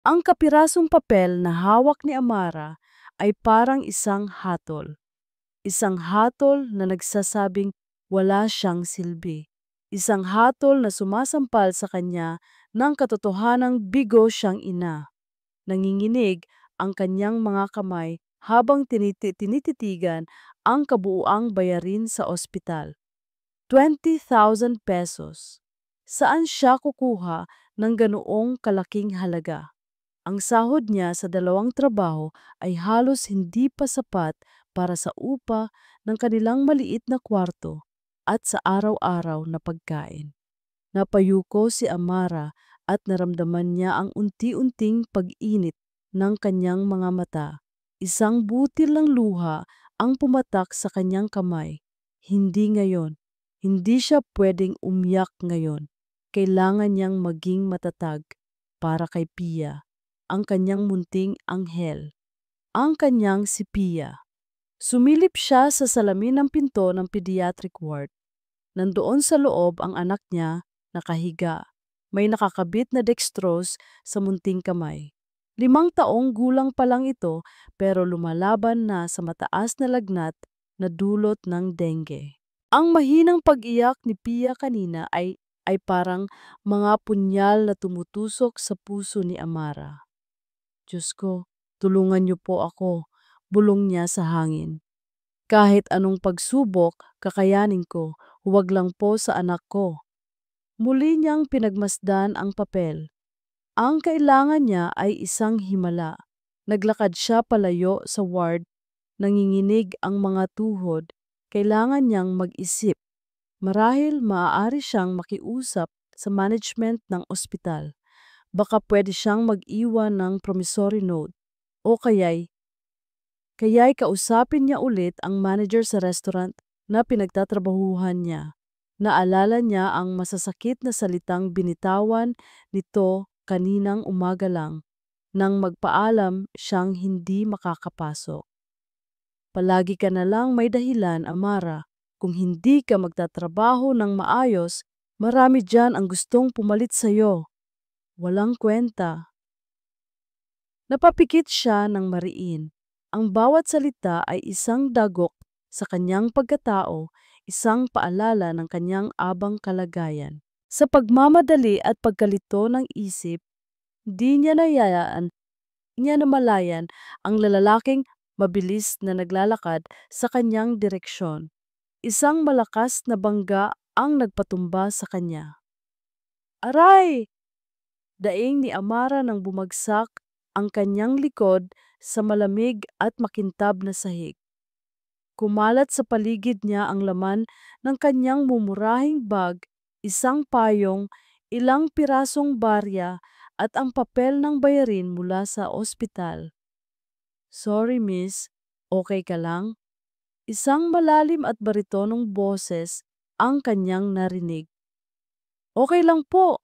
Ang kapirasong papel na hawak ni Amara ay parang isang hatol. Isang hatol na nagsasabing wala siyang silbi. Isang hatol na sumasampal sa kanya ng katotohanang bigo siyang ina. Nanginginig ang kanyang mga kamay habang tinititigan ang kabuuang bayarin sa ospital. 20,000 pesos. Saan siya kukuha ng ganoong kalaking halaga? Ang sahod niya sa 2 trabaho ay halos hindi pa sapat para sa upa ng kanilang maliit na kwarto at sa araw-araw na pagkain. Napayuko si Amara at naramdaman niya ang unti-unting pag-init ng kanyang mga mata. Isang butil ng luha ang pumatak sa kanyang kamay. Hindi ngayon. Hindi siya pwedeng umiyak ngayon. Kailangan niyang maging matatag para kay Pia, ang kanyang munting anghel, ang kanyang si Pia. Sumilip siya sa salamin ng pinto ng pediatric ward. Nandoon sa loob ang anak niya, nakahiga. May nakakabit na dextrose sa munting kamay. 5 taong gulang pa lang ito pero lumalaban na sa mataas na lagnat na dulot ng dengue. Ang mahinang pag-iyak ni Pia kanina ay parang mga punyal na tumutusok sa puso ni Amara. Diyos ko, tulungan niyo po ako, bulong niya sa hangin. Kahit anong pagsubok, kakayanin ko, huwag lang po sa anak ko. Muli niyang pinagmasdan ang papel. Ang kailangan niya ay isang himala. Naglakad siya palayo sa ward, nanginginig ang mga tuhod. Kailangan niyang mag-isip. Marahil maaari siyang makiusap sa management ng ospital. Baka pwede siyang mag-iwan ng promissory note o kaya'y kausapin niya ulit ang manager sa restaurant na pinagtatrabahuhan niya. Naalala niya ang masasakit na salitang binitawan nito kaninang umaga lang nang magpaalam siyang hindi makakapasok. Palagi ka na lang may dahilan, Amara. Kung hindi ka magtatrabaho ng maayos, marami dyan ang gustong pumalit sa'yo. Walang kwenta. Napapikit siya ng mariin. Ang bawat salita ay isang dagok sa kanyang pagkatao, isang paalala ng kanyang abang kalagayan. Sa pagmamadali at pagkalito ng isip, di niya namalayan ang lalaking mabilis na naglalakad sa kanyang direksyon. Isang malakas na bangga ang nagpatumba sa kanya. Aray! Daing ni Amara nang bumagsak ang kanyang likod sa malamig at makintab na sahig. Kumalat sa paligid niya ang laman ng kanyang mumurahing bag, isang payong, ilang pirasong barya at ang papel ng bayarin mula sa ospital. Sorry miss, okay ka lang? Isang malalim at baritonong boses ang kanyang narinig. Okay lang po,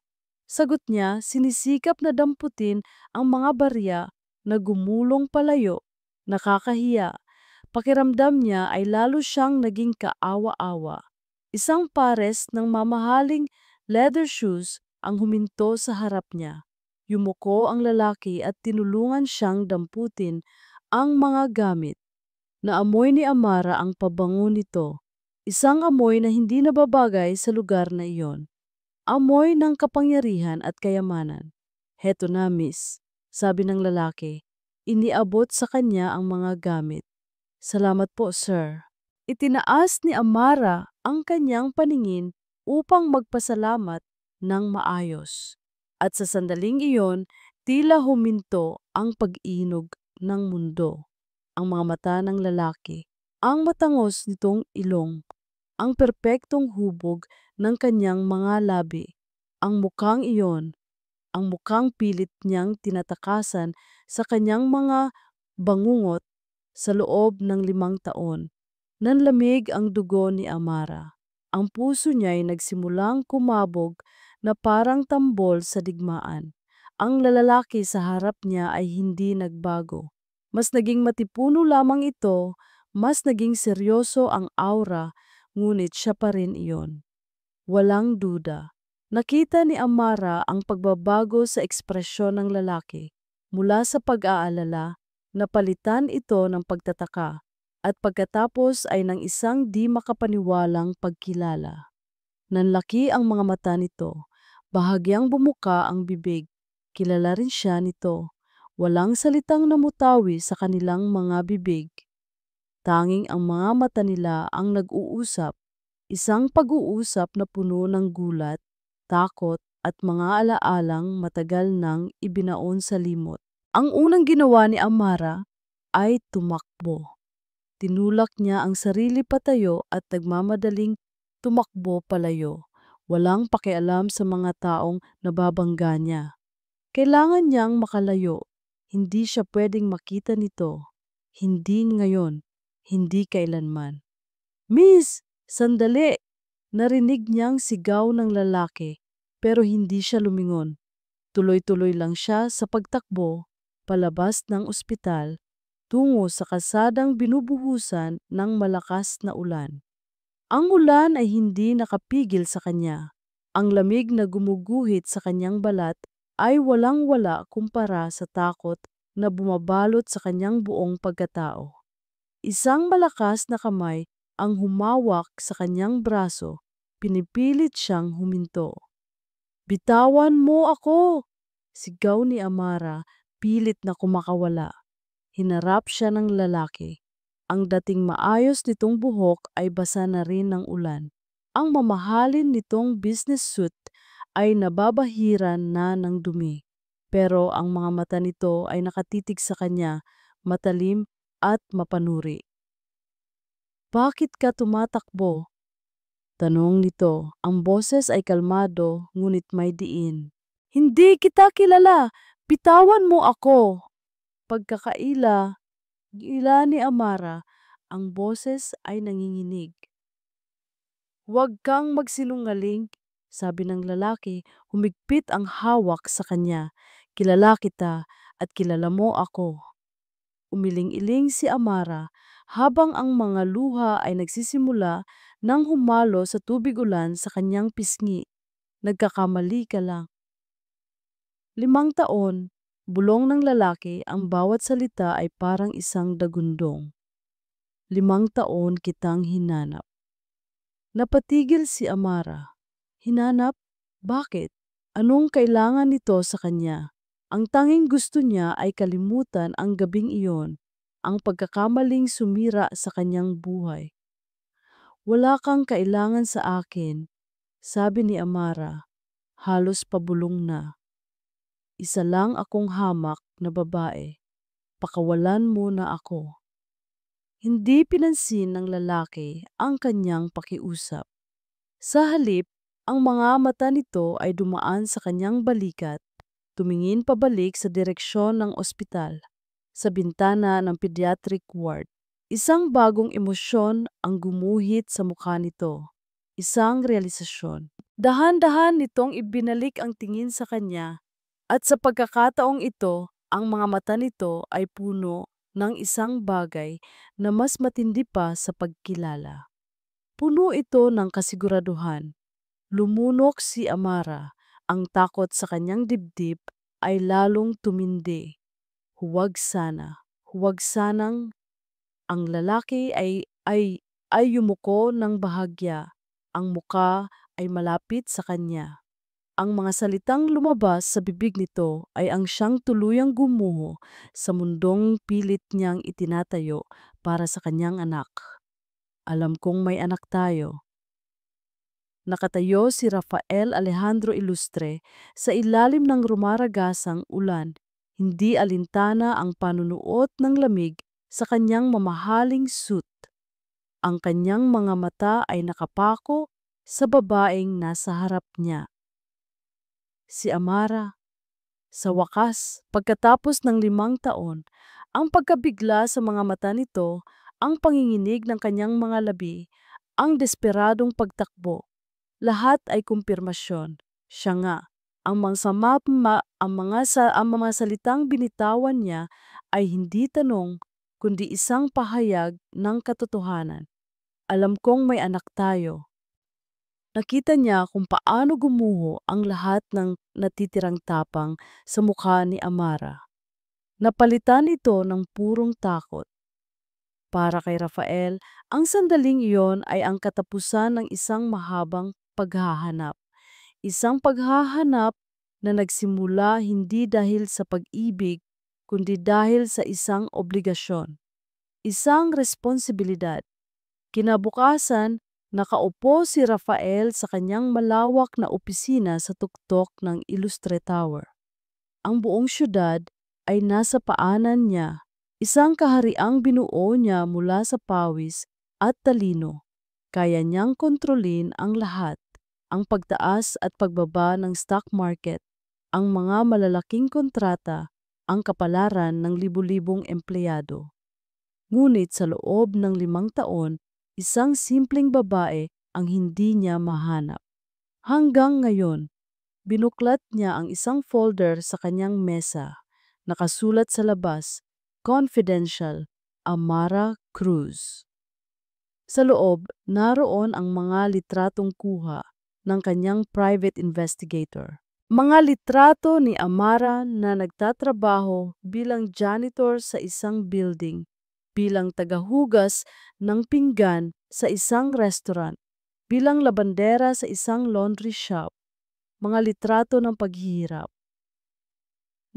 sagot niya, sinisikap na damputin ang mga barya na gumulong palayo. Nakakahiya. Pakiramdam niya ay lalo siyang naging kaawa-awa. Isang pares ng mamahaling leather shoes ang huminto sa harap niya. Yumuko ang lalaki at tinulungan siyang damputin ang mga gamit. Naamoy ni Amara ang pabango nito. Isang amoy na hindi nababagay sa lugar na iyon. Amoy ng kapangyarihan at kayamanan. Heto na miss, sabi ng lalaki. Iniabot sa kanya ang mga gamit. Salamat po sir. Itinaas ni Amara ang kanyang paningin upang magpasalamat ng maayos. At sa sandaling iyon, tila huminto ang pag-inog ng mundo. Ang mga mata ng lalaki, ang matangos nitong ilong, ang perpektong hubog ng kanyang mga labi, ang mukhang iyon, ang mukhang pilit niyang tinatakasan sa kanyang mga bangungot sa loob ng 5 taon. Nanlamig ang dugo ni Amara. Ang puso niya ay nagsimulang kumabog na parang tambol sa digmaan. Ang lalaki sa harap niya ay hindi nagbago. Mas naging matipuno lamang ito, mas naging seryoso ang aura, ngunit siya pa rin iyon. Walang duda. Nakita ni Amara ang pagbabago sa ekspresyon ng lalaki. Mula sa pag-aalala, napalitan ito ng pagtataka at pagkatapos ay ng isang di makapaniwalang pagkilala. Nanlaki ang mga mata nito, bahagyang bumuka ang bibig. Kilala rin siya nito. Walang salitang namutawi sa kanilang mga bibig. Tanging ang mga mata nila ang nag-uusap, isang pag-uusap na puno ng gulat, takot at mga alaalang matagal nang ibinaon sa limot. Ang unang ginawa ni Amara ay tumakbo. Tinulak niya ang sarili patayo at nagmamadaling tumakbo palayo. Walang pakialam sa mga taong nababangga niya. Kailangan niyang makalayo. Hindi siya pwedeng makita nito. Hindi ngayon. Hindi kailanman. Miss! Sandali! Narinig niyang sigaw ng lalaki pero hindi siya lumingon. Tuloy-tuloy lang siya sa pagtakbo palabas ng ospital tungo sa kasadang binubuhusan ng malakas na ulan. Ang ulan ay hindi nakapigil sa kanya. Ang lamig na gumuguhit sa kanyang balat ay walang-wala kumpara sa takot na bumabalot sa kanyang buong pagkatao. Isang malakas na kamay ang humawak sa kanyang braso, pinipilit siyang huminto. Bitawan mo ako! Sigaw ni Amara, pilit na kumakawala. Hinarap siya ng lalaki. Ang dating maayos nitong buhok ay basa na rin ng ulan. Ang mamahalin nitong business suit ay nababahiran na ng dumi. Pero ang mga mata nito ay nakatitig sa kanya, matalim at mapanuri. Bakit ka tumatakbo? Tanong nito. Ang boses ay kalmado ngunit may diin. Hindi kita kilala! Bitawan mo ako! Pagkakaila ni Amara, ang boses ay nanginginig. Huwag kang magsinungaling, sabi ng lalaki, humigpit ang hawak sa kanya. Kilala kita at kilala mo ako. Umiling-iling si Amara habang ang mga luha ay nagsisimula nang humalo sa tubig ulan sa kanyang pisngi. Nagkakamali ka lang. 5 taon, bulong ng lalaki, ang bawat salita ay parang isang dagundong. 5 taon kitang hinanap. Napatigil si Amara. Hinanap? Bakit? Anong kailangan nito sa kanya? Ang tanging gusto niya ay kalimutan ang gabing iyon, ang pagkakamaling sumira sa kanyang buhay. Wala kang kailangan sa akin, sabi ni Amara, halos pabulong na. Isa lang akong hamak na babae. Pakawalan mo na ako. Hindi pinansin ng lalaki ang kanyang pakiusap. Sa halip, ang mga mata nito ay dumaan sa kanyang balikat, tumingin pabalik sa direksyon ng ospital, sa bintana ng pediatric ward. Isang bagong emosyon ang gumuhit sa mukha nito. Isang realisasyon. Dahan-dahan nitong ibinalik ang tingin sa kanya at sa pagkakataong ito, ang mga mata nito ay puno ng isang bagay na mas matindi pa sa pagkilala. Puno ito ng kasiguraduhan. Lumunok si Amara. Ang takot sa kanyang dibdib ay lalong tumindi. Huwag sana. Huwag sanang. Ang lalaki ay yumuko ng bahagya. Ang muka ay malapit sa kanya. Ang mga salitang lumabas sa bibig nito ay ang siyang tuluyang gumuho sa mundong pilit niyang itinatayo para sa kanyang anak. Alam kong may anak tayo. Nakatayo si Rafael Alejandro Ilustre sa ilalim ng rumaragasang ulan. Hindi alintana ang panunuot ng lamig sa kanyang mamahaling suit. Ang kanyang mga mata ay nakapako sa babaeng nasa harap niya. Si Amara. Sa wakas, pagkatapos ng 5 taon, ang pagkabigla sa mga mata nito, ang panginginig ng kanyang mga labi, ang desperadong pagtakbo, lahat ay kumpirmasyon. Siya nga, ang mga salitang binitawan niya ay hindi tanong, kundi isang pahayag ng katotohanan. Alam kong may anak tayo. Nakita niya kung paano gumuho ang lahat ng natitirang tapang sa mukha ni Amara. Napalitan ito ng purong takot. Para kay Rafael, ang sandaling iyon ay ang katapusan ng isang mahabang paghahanap. Isang paghahanap na nagsimula hindi dahil sa pag-ibig, kundi dahil sa isang obligasyon, isang responsibilidad. Kinabukasan, nakaupo si Rafael sa kanyang malawak na opisina sa tuktok ng Illustre Tower. Ang buong syudad ay nasa paanan niya, isang kahariang binuo niya mula sa pawis at talino. Kaya niyang kontrolin ang lahat, ang pagtaas at pagbaba ng stock market, ang mga malalaking kontrata, ang kapalaran ng libu-libong empleyado. Ngunit sa loob ng 5 taon, isang simpleng babae ang hindi niya mahanap. Hanggang ngayon, binuklat niya ang isang folder sa kanyang mesa. Nakasulat sa labas, Confidential, Amara Cruz. Sa loob, naroon ang mga litratong kuha ng kanyang private investigator. Mga litrato ni Amara na nagtatrabaho bilang janitor sa isang building, bilang tagahugas ng pinggan sa isang restaurant, bilang labandera sa isang laundry shop, mga litrato ng paghihirap.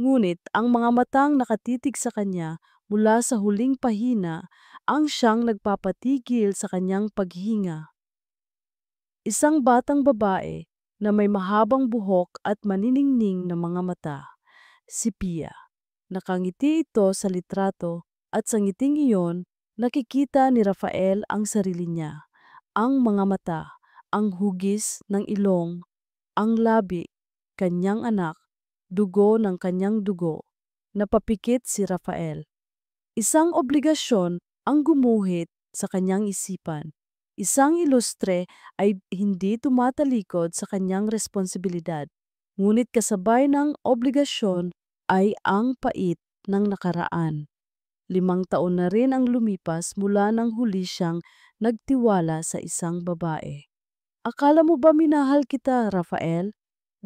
Ngunit ang mga matang nakatitig sa kanya mula sa huling pahina ang siyang nagpapatigil sa kanyang paghinga. Isang batang babae na may mahabang buhok at maniningning na mga mata, si Pia. Nakangiti ito sa litrato at sa ngiting iyon nakikita ni Rafael ang sarili niya, ang mga mata, ang hugis ng ilong, ang labi, kanyang anak, dugo ng kanyang dugo. Napapikit si Rafael. Isang obligasyon ang gumuhit sa kanyang isipan. Isang ilustre ay hindi tumatalikod sa kanyang responsibilidad. Ngunit kasabay ng obligasyon ay ang pait ng nakaraan. 5 taon na rin ang lumipas mula nang huli siyang nagtiwala sa isang babae. Akala mo ba minahal kita, Rafael?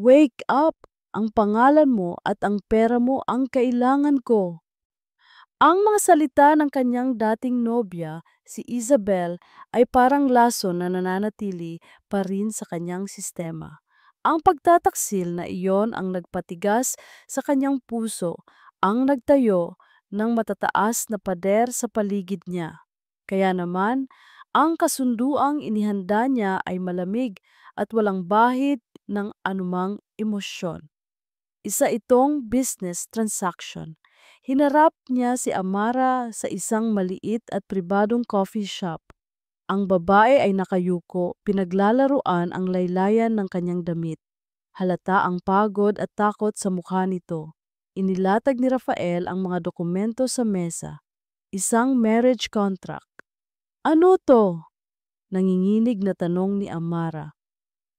Wake up! Ang pangalan mo at ang pera mo ang kailangan ko. Ang mga salita ng kanyang dating nobya, si Isabel, ay parang laso na nananatili pa rin sa kanyang sistema. Ang pagtataksil na iyon ang nagpatigas sa kanyang puso, ang nagtayo ng matataas na pader sa paligid niya. Kaya naman, ang kasunduang inihanda niya ay malamig at walang bahid ng anumang emosyon. Isa itong business transaction. Hinarap niya si Amara sa isang maliit at pribadong coffee shop. Ang babae ay nakayuko, pinaglalaruan ang laylayan ng kanyang damit. Halata ang pagod at takot sa mukha nito. Inilatag ni Rafael ang mga dokumento sa mesa. Isang marriage contract. Ano to? Nanginginig na tanong ni Amara.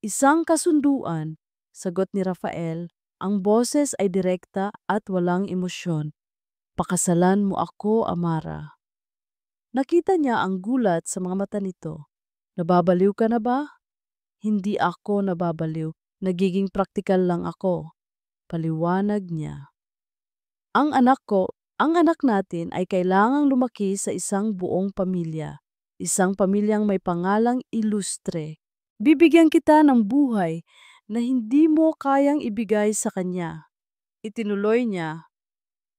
Isang kasunduan, sagot ni Rafael. Ang boses ay direkta at walang emosyon. Pakasalan mo ako, Amara. Nakita niya ang gulat sa mga mata nito. Nababaliw ka na ba? Hindi ako nababaliw. Nagiging praktikal lang ako. Paliwanag niya. Ang anak natin ay kailangang lumaki sa isang buong pamilya. Isang pamilyang may pangalang ilustre. Bibigyan kita ng buhay na hindi mo kayang ibigay sa kanya. Itinuloy niya.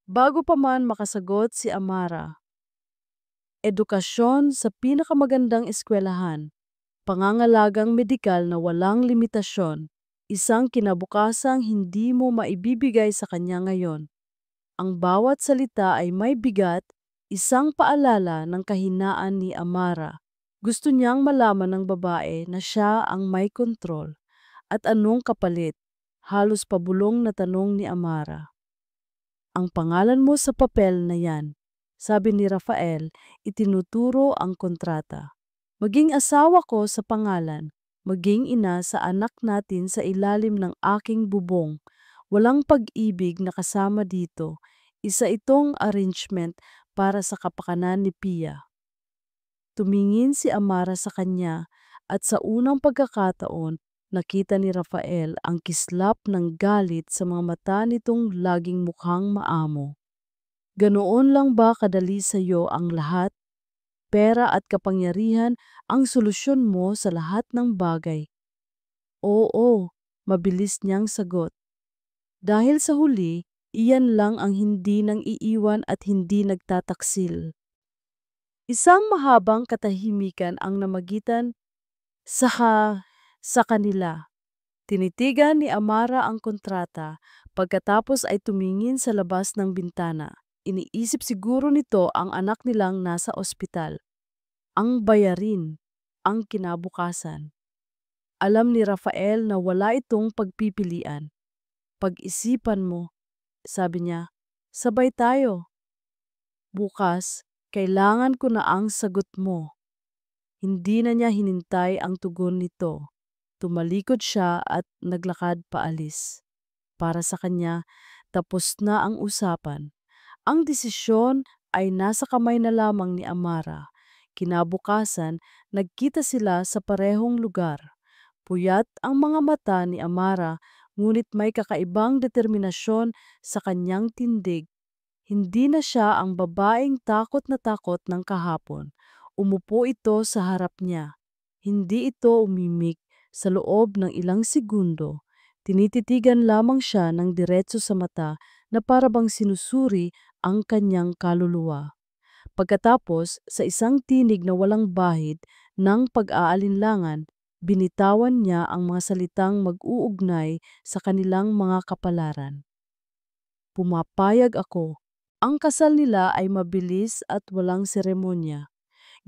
Bago pa man makasagot si Amara, edukasyon sa pinakamagandang eskwelahan, pangangalagang medikal na walang limitasyon, isang kinabukasang hindi mo maibibigay sa kanya ngayon. Ang bawat salita ay may bigat, isang paalala ng kahinaan ni Amara. Gusto niyang malaman ng babae na siya ang may kontrol. At anong kapalit? Halos pabulong na tanong ni Amara. Ang pangalan mo sa papel na yan, sabi ni Rafael, itinuturo ang kontrata. Maging asawa ko sa pangalan, maging ina sa anak natin sa ilalim ng aking bubong. Walang pag-ibig na kasama dito. Isa itong arrangement para sa kapakanan ni Pia. Tumingin si Amara sa kanya at sa unang pagkakataon, nakita ni Rafael ang kislap ng galit sa mga mata nitong laging mukhang maamo. Ganoon lang ba kadali sa iyo ang lahat? Pera at kapangyarihan ang solusyon mo sa lahat ng bagay. Oo, mabilis niyang sagot. Dahil sa huli, iyan lang ang hindi nang iiwan at hindi nagtataksil. Isang mahabang katahimikan ang namagitan sa, sa kanila. Tinitigan ni Amara ang kontrata pagkatapos ay tumingin sa labas ng bintana. Iniisip siguro nito ang anak nilang nasa ospital. Ang bayarin, ang kinabukasan. Alam ni Rafael na wala itong pagpipilian. Pag-isipan mo, sabi niya, sabay tayo. Bukas, kailangan ko na ang sagot mo. Hindi na niya hinintay ang tugon nito. Tumalikod siya at naglakad paalis. Para sa kanya, tapos na ang usapan. Ang desisyon ay nasa kamay na lamang ni Amara. Kinabukasan, nagkita sila sa parehong lugar. Puyat ang mga mata ni Amara, ngunit may kakaibang determinasyon sa kanyang tindig. Hindi na siya ang babaeng takot na takot ng kahapon. Umupo ito sa harap niya. Hindi ito umimik sa loob ng ilang segundo. Tinititigan lamang siya ng diretso sa mata na parabang sinusuri ang kanyang kaluluwa. Pagkatapos, sa isang tinig na walang bahid ng pag-aalinlangan, binitawan niya ang mga salitang mag-uugnay sa kanilang mga kapalaran. Pumapayag ako. Ang kasal nila ay mabilis at walang seremonya.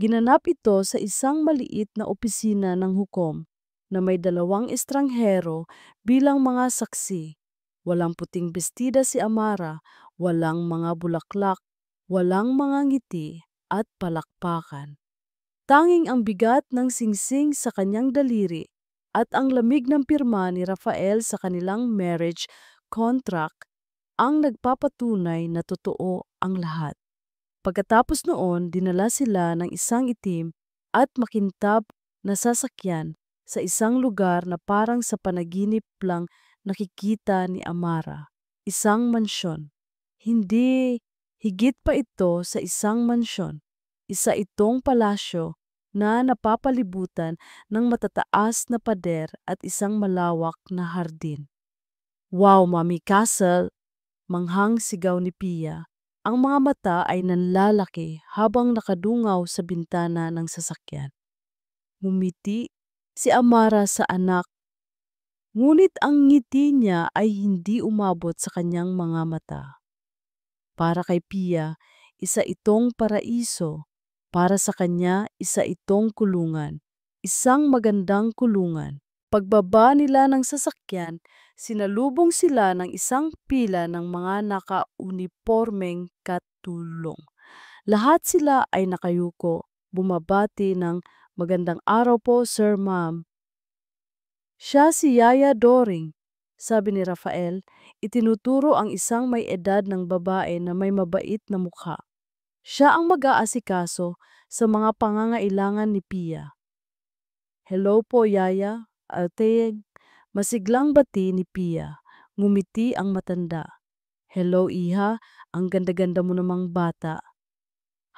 Ginanap ito sa isang maliit na opisina ng hukom na may 2 estranghero bilang mga saksi. Walang puting bestida si Amara, walang mga bulaklak, walang mga ngiti at palakpakan. Tanging ang bigat ng singsing sa kanyang daliri at ang lamig ng pirma ni Rafael sa kanilang marriage contract ang nagpapatunay na totoo ang lahat. Pagkatapos noon, dinala sila ng isang itim at makintab na sasakyan sa isang lugar na parang sa panaginip lang nakikita ni Amara. Isang mansyon. Hindi, higit pa ito sa isang mansyon. Isa itong palasyo na napapalibutan ng matataas na pader at isang malawak na hardin. Wow, Mami Castle! Manghang sigaw ni Pia. Ang mga mata ay nanlalaki habang nakadungaw sa bintana ng sasakyan. Ngumiti si Amara sa anak, ngunit ang ngiti niya ay hindi umabot sa kanyang mga mata. Para kay Pia, isa itong paraiso. Para sa kanya, isa itong kulungan. Isang magandang kulungan. Pagbaba nila ng sasakyan, sinalubong sila ng isang pila ng mga naka-unipormeng katulong. Lahat sila ay nakayuko, bumabati ng magandang araw po, Sir Ma'am. Siya si Yaya Doring, sabi ni Rafael, itinuturo ang isang may edad ng babae na may mabait na mukha. Siya ang mag-aasikaso sa mga pangangailangan ni Pia. Hello po, Yaya. Ate, masiglang bati ni Pia. Ngumiti ang matanda. Hello, Iha. Ang ganda-ganda mo namang bata.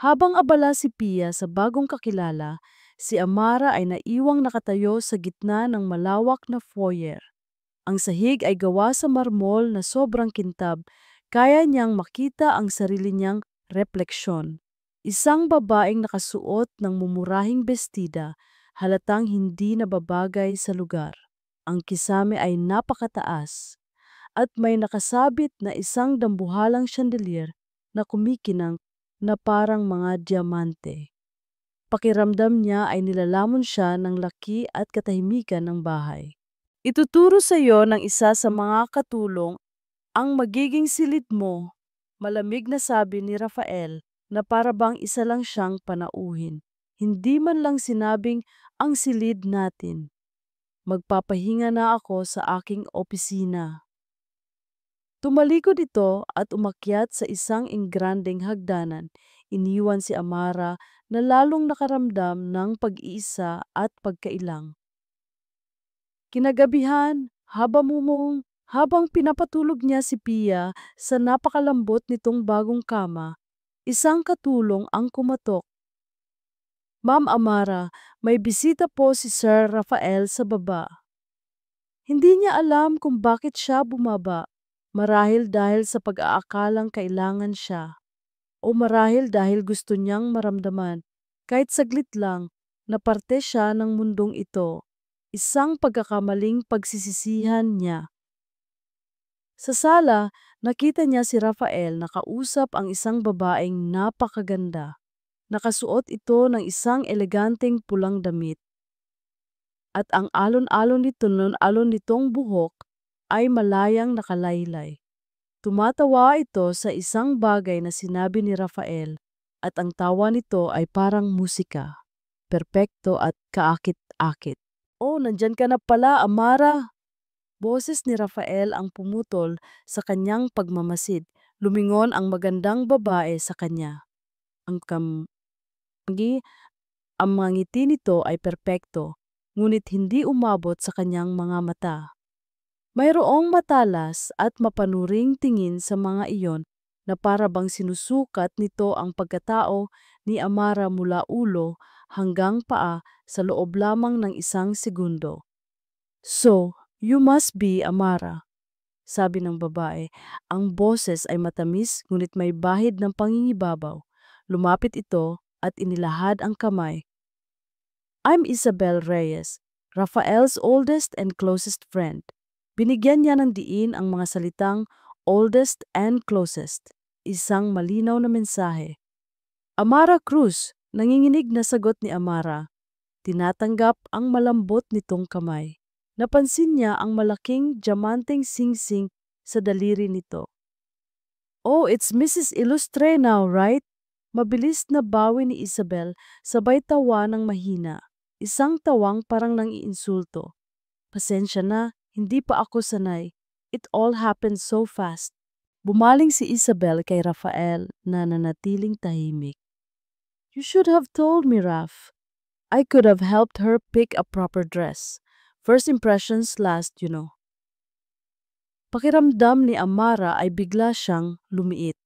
Habang abala si Pia sa bagong kakilala, si Amara ay naiwang nakatayo sa gitna ng malawak na foyer. Ang sahig ay gawa sa marmol na sobrang kintab, kaya niyang makita ang sarili niyang refleksyon. Isang babaeng nakasuot ng mumurahing bestida, halatang hindi nababagay sa lugar. Ang kisame ay napakataas at may nakasabit na isang dambuhalang chandelier na kumikinang na parang mga diamante. Pakiramdam niya ay nilalamon siya ng laki at katahimikan ng bahay. Ituturo sa iyo ng isa sa mga katulong ang magiging silid mo, malamig na sabi ni Rafael na parabang isa lang siyang panauhin. Hindi man lang sinabing ang silid natin. Magpapahinga na ako sa aking opisina. Tumalikod ito at umakyat sa isang ingrandeng hagdanan. Iniwan si Amara na lalong nakaramdam ng pag-iisa at pagkailang. Kinagabihan, Habang pinapatulog niya si Pia sa napakalambot nitong bagong kama, isang katulong ang kumatok. Ma'am Amara, may bisita po si Sir Rafael sa baba. Hindi niya alam kung bakit siya bumaba. Marahil dahil sa pag-aakalang kailangan siya. O marahil dahil gusto niyang maramdaman, kahit saglit lang, na parte siya ng mundong ito. Isang pagkakamaling pagsisisihan niya. Sa sala, nakita niya si Rafael na kausap ang isang babaeng napakaganda. Nakasuot ito ng isang eleganteng pulang damit. At ang alon-alon nitong buhok ay malayang nakalaylay. Tumatawa ito sa isang bagay na sinabi ni Rafael at ang tawa nito ay parang musika, perpekto at kaakit-akit. Oh, nandyan ka na pala, Amara! Boses ni Rafael ang pumutol sa kanyang pagmamasid. Lumingon ang magandang babae sa kanya. Ang ang mga ngiti nito ay perpekto, ngunit hindi umabot sa kanyang mga mata. Mayroong matalas at mapanuring tingin sa mga iyon na para bang sinusukat nito ang pagkatao ni Amara mula ulo hanggang paa sa loob lamang ng isang segundo. So, you must be Amara, sabi ng babae. Ang boses ay matamis ngunit may bahid ng pangingibabaw. Lumapit ito at inilahad ang kamay. I'm Isabel Reyes, Rafael's oldest and closest friend. Binigyan niya ng diin ang mga salitang oldest and closest. Isang malinaw na mensahe. Amara Cruz, nanginginig na sagot ni Amara. Tinatanggap ang malambot nitong kamay. Napansin niya ang malaking diamanteng singsing sa daliri nito. Oh, it's Mrs. Illustre now, right? Mabilis na bawi ni Isabel sabay tawa ng mahina. Isang tawang parang nang-iinsulto. Pasensya na, hindi pa ako sanay. It all happened so fast. Bumaling si Isabel kay Rafael na nanatiling tahimik. You should have told me, Raf. I could have helped her pick a proper dress. First impressions last, you know. Pakiramdam ni Amara ay bigla siyang lumiit.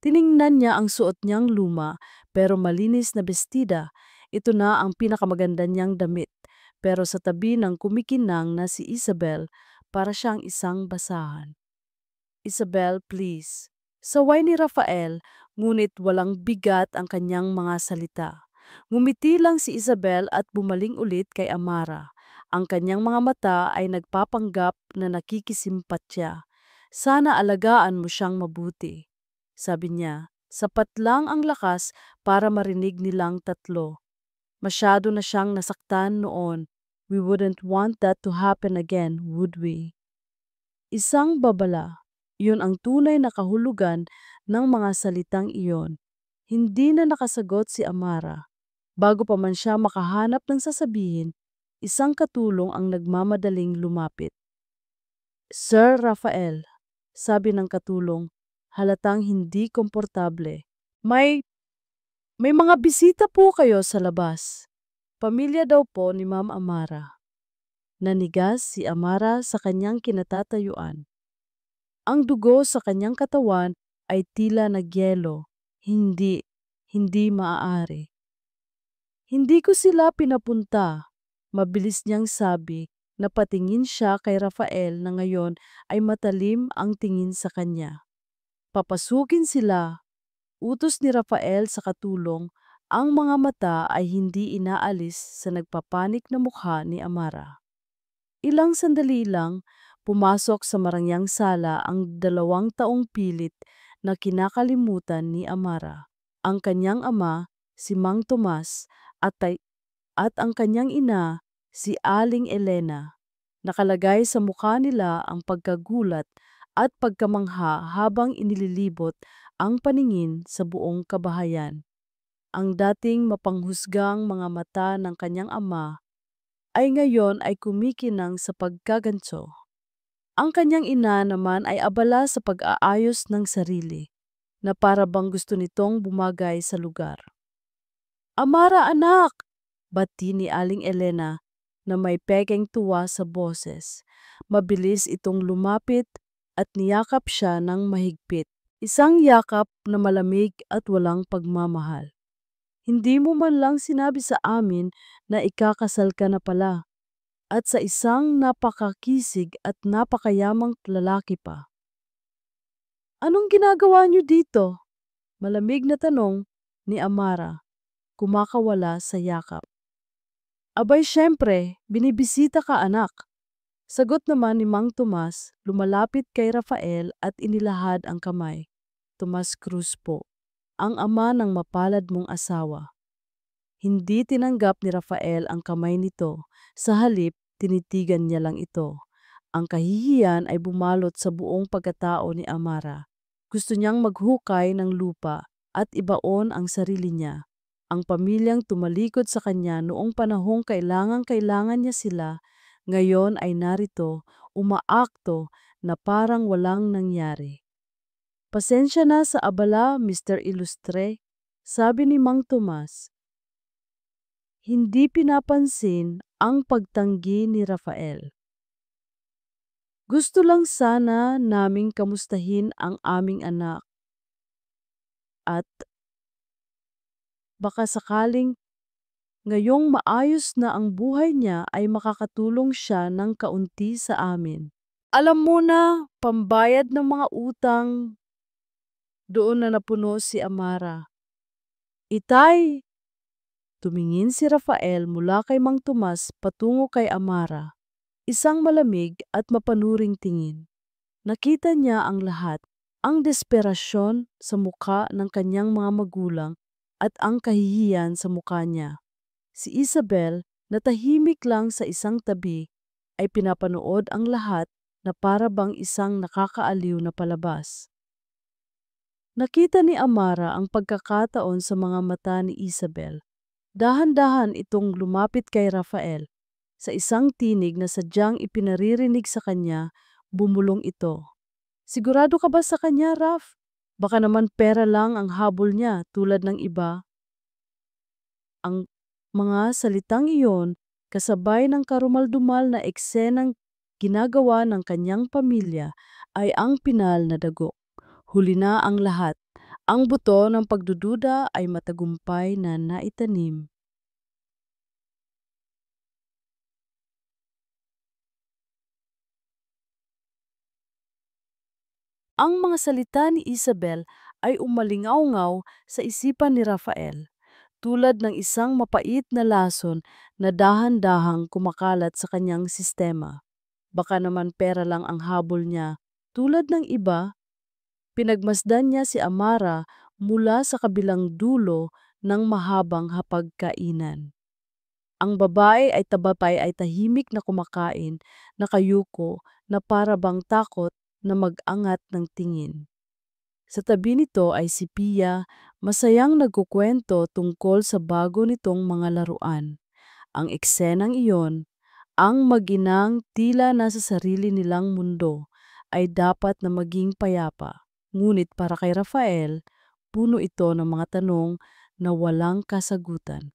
Tiningnan niya ang suot niyang luma pero malinis na bestida. Ito na ang pinakamaganda niyang damit. Pero sa tabi ng kumikinang na si Isabel, para siyang isang basahan. Isabel, please. Saway ni Rafael, ngunit walang bigat ang kanyang mga salita. Ngumiti lang si Isabel at bumaling ulit kay Amara. Ang kanyang mga mata ay nagpapanggap na nakikisimpatya. Sana alagaan mo siyang mabuti. Sabi niya, sapat lang ang lakas para marinig nilang tatlo. Masyado na siyang nasaktan noon. We wouldn't want that to happen again, would we? Isang babala. Iyon ang tunay na kahulugan ng mga salitang iyon. Hindi na nakasagot si Amara. Bago pa man siya makahanap ng sasabihin, isang katulong ang nagmamadaling lumapit. Sir Rafael, sabi ng katulong, halatang hindi komportable. May mga bisita po kayo sa labas. Pamilya daw po ni Ma'am Amara. Nanigas si Amara sa kanyang kinatatayuan. Ang dugo sa kanyang katawan ay tila nagyelo. Hindi maaari. Hindi ko sila pinapunta. Mabilis niyang sabi na patingin siya kay Rafael na ngayon ay matalim ang tingin sa kanya. Papasukin sila. Utos ni Rafael sa katulong, ang mga mata ay hindi inaalis sa nagpapanik na mukha ni Amara. Ilang sandali lang, pumasok sa marangyang sala ang 2 taong pilit na kinakalimutan ni Amara. Ang kanyang ama, si Mang Tomas, at ang kanyang ina, si Aling Elena. Nakalagay sa mukha nila ang pagkagulat at pagkamangha habang inililibot ang paningin sa buong kabahayan. Ang dating mapanghusgang mga mata ng kanyang ama ay ngayon ay kumikinang sa pagkaganso. Ang kanyang ina naman ay abala sa pag-aayos ng sarili, na para bang gusto nitong bumagay sa lugar. Amara anak! Bati ni Aling Elena na may pekeng tuwa sa boses. mabilis itong lumapit at niyakap siya ng mahigpit. Isang yakap na malamig at walang pagmamahal. Hindi mo man lang sinabi sa amin na ikakasal ka na pala at sa isang napakakisig at napakayamang lalaki pa. Anong ginagawa niyo dito? Malamig na tanong ni Amara, kumakawala sa yakap. Abay syempre, binibisita ka anak. Sagot naman ni Mang Tomas, lumalapit kay Rafael at inilahad ang kamay. Tomas Cruz po, ang ama ng mapalad mong asawa. Hindi tinanggap ni Rafael ang kamay nito, sa halip tinitigan niya lang ito. Ang kahihiyan ay bumalot sa buong pagkatao ni Amara. Gusto niyang maghukay ng lupa at ibaon ang sarili niya. Ang pamilyang tumalikod sa kanya noong panahong kailangan niya sila, ngayon ay narito, umaakto na parang walang nangyari. Pasensya na sa abala, Mr. Ilustre, sabi ni Mang Tomas. Hindi pinapansin ang pagtanggi ni Rafael. Gusto lang sana naming kamustahin ang aming anak at baka sakaling ngayong maayos na ang buhay niya ay makakatulong siya ng kaunti sa amin. Alam mo na, pambayad ng mga utang. Doon na napuno si Amara. Itay! Tumingin si Rafael mula kay Mang Tomas patungo kay Amara. Isang malamig at mapanuring tingin. Nakita niya ang lahat, ang desperasyon sa mukha ng kanyang mga magulang at ang kahihiyan sa mukha niya. Si Isabel, na tahimik lang sa isang tabi, ay pinapanood ang lahat na para bang isang nakakaaliw na palabas. Nakita ni Amara ang pagkakataon sa mga mata ni Isabel. Dahan-dahan itong lumapit kay Rafael. Sa isang tinig na sadyang ipinaririnig sa kanya, bumulong ito. Sigurado ka ba sa kanya, Raf? Baka naman pera lang ang habol niya tulad ng iba. Ang mga salitang iyon, kasabay ng karumaldumal na eksenang ginagawa ng kanyang pamilya, ay ang pinal na dagok. Huli na ang lahat. Ang buto ng pagdududa ay matagumpay na naitanim. Ang mga salita ni Isabel ay umalingaw-ngaw sa isipan ni Rafael, tulad ng isang mapait na lason na dahan-dahang kumakalat sa kanyang sistema. Baka naman pera lang ang habol niya. Tulad ng iba, pinagmasdan niya si Amara mula sa kabilang dulo ng mahabang hapagkainan. Ang babae ay tahimik na kumakain, nakayuko na para bang takot na mag-angat ng tingin. Sa tabi nito ay si Pia, masayang nagkukwento tungkol sa bago nitong mga laruan. Ang eksenang iyon, ang maginang tila nasa sarili nilang mundo, ay dapat na maging payapa. Ngunit para kay Rafael, puno ito ng mga tanong na walang kasagutan.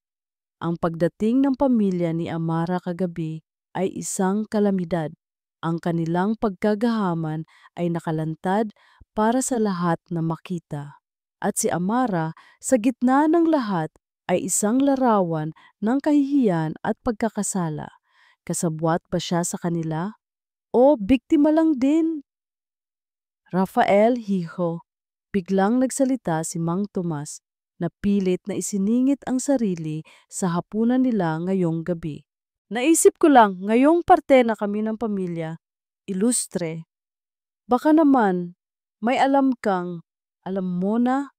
Ang pagdating ng pamilya ni Amara kagabi ay isang kalamidad. Ang kanilang pagkagahaman ay nakalantad para sa lahat na makita. At si Amara, sa gitna ng lahat, ay isang larawan ng kahihiyan at pagkakasala. Kasabwat ba siya sa kanila? O biktima lang din? Rafael, hijo, biglang nagsalita si Mang Tomas na pilit na isiningit ang sarili sa hapunan nila ngayong gabi. Naisip ko lang, ngayong parte na kami ng pamilya, ilustre, baka naman may alam mo na,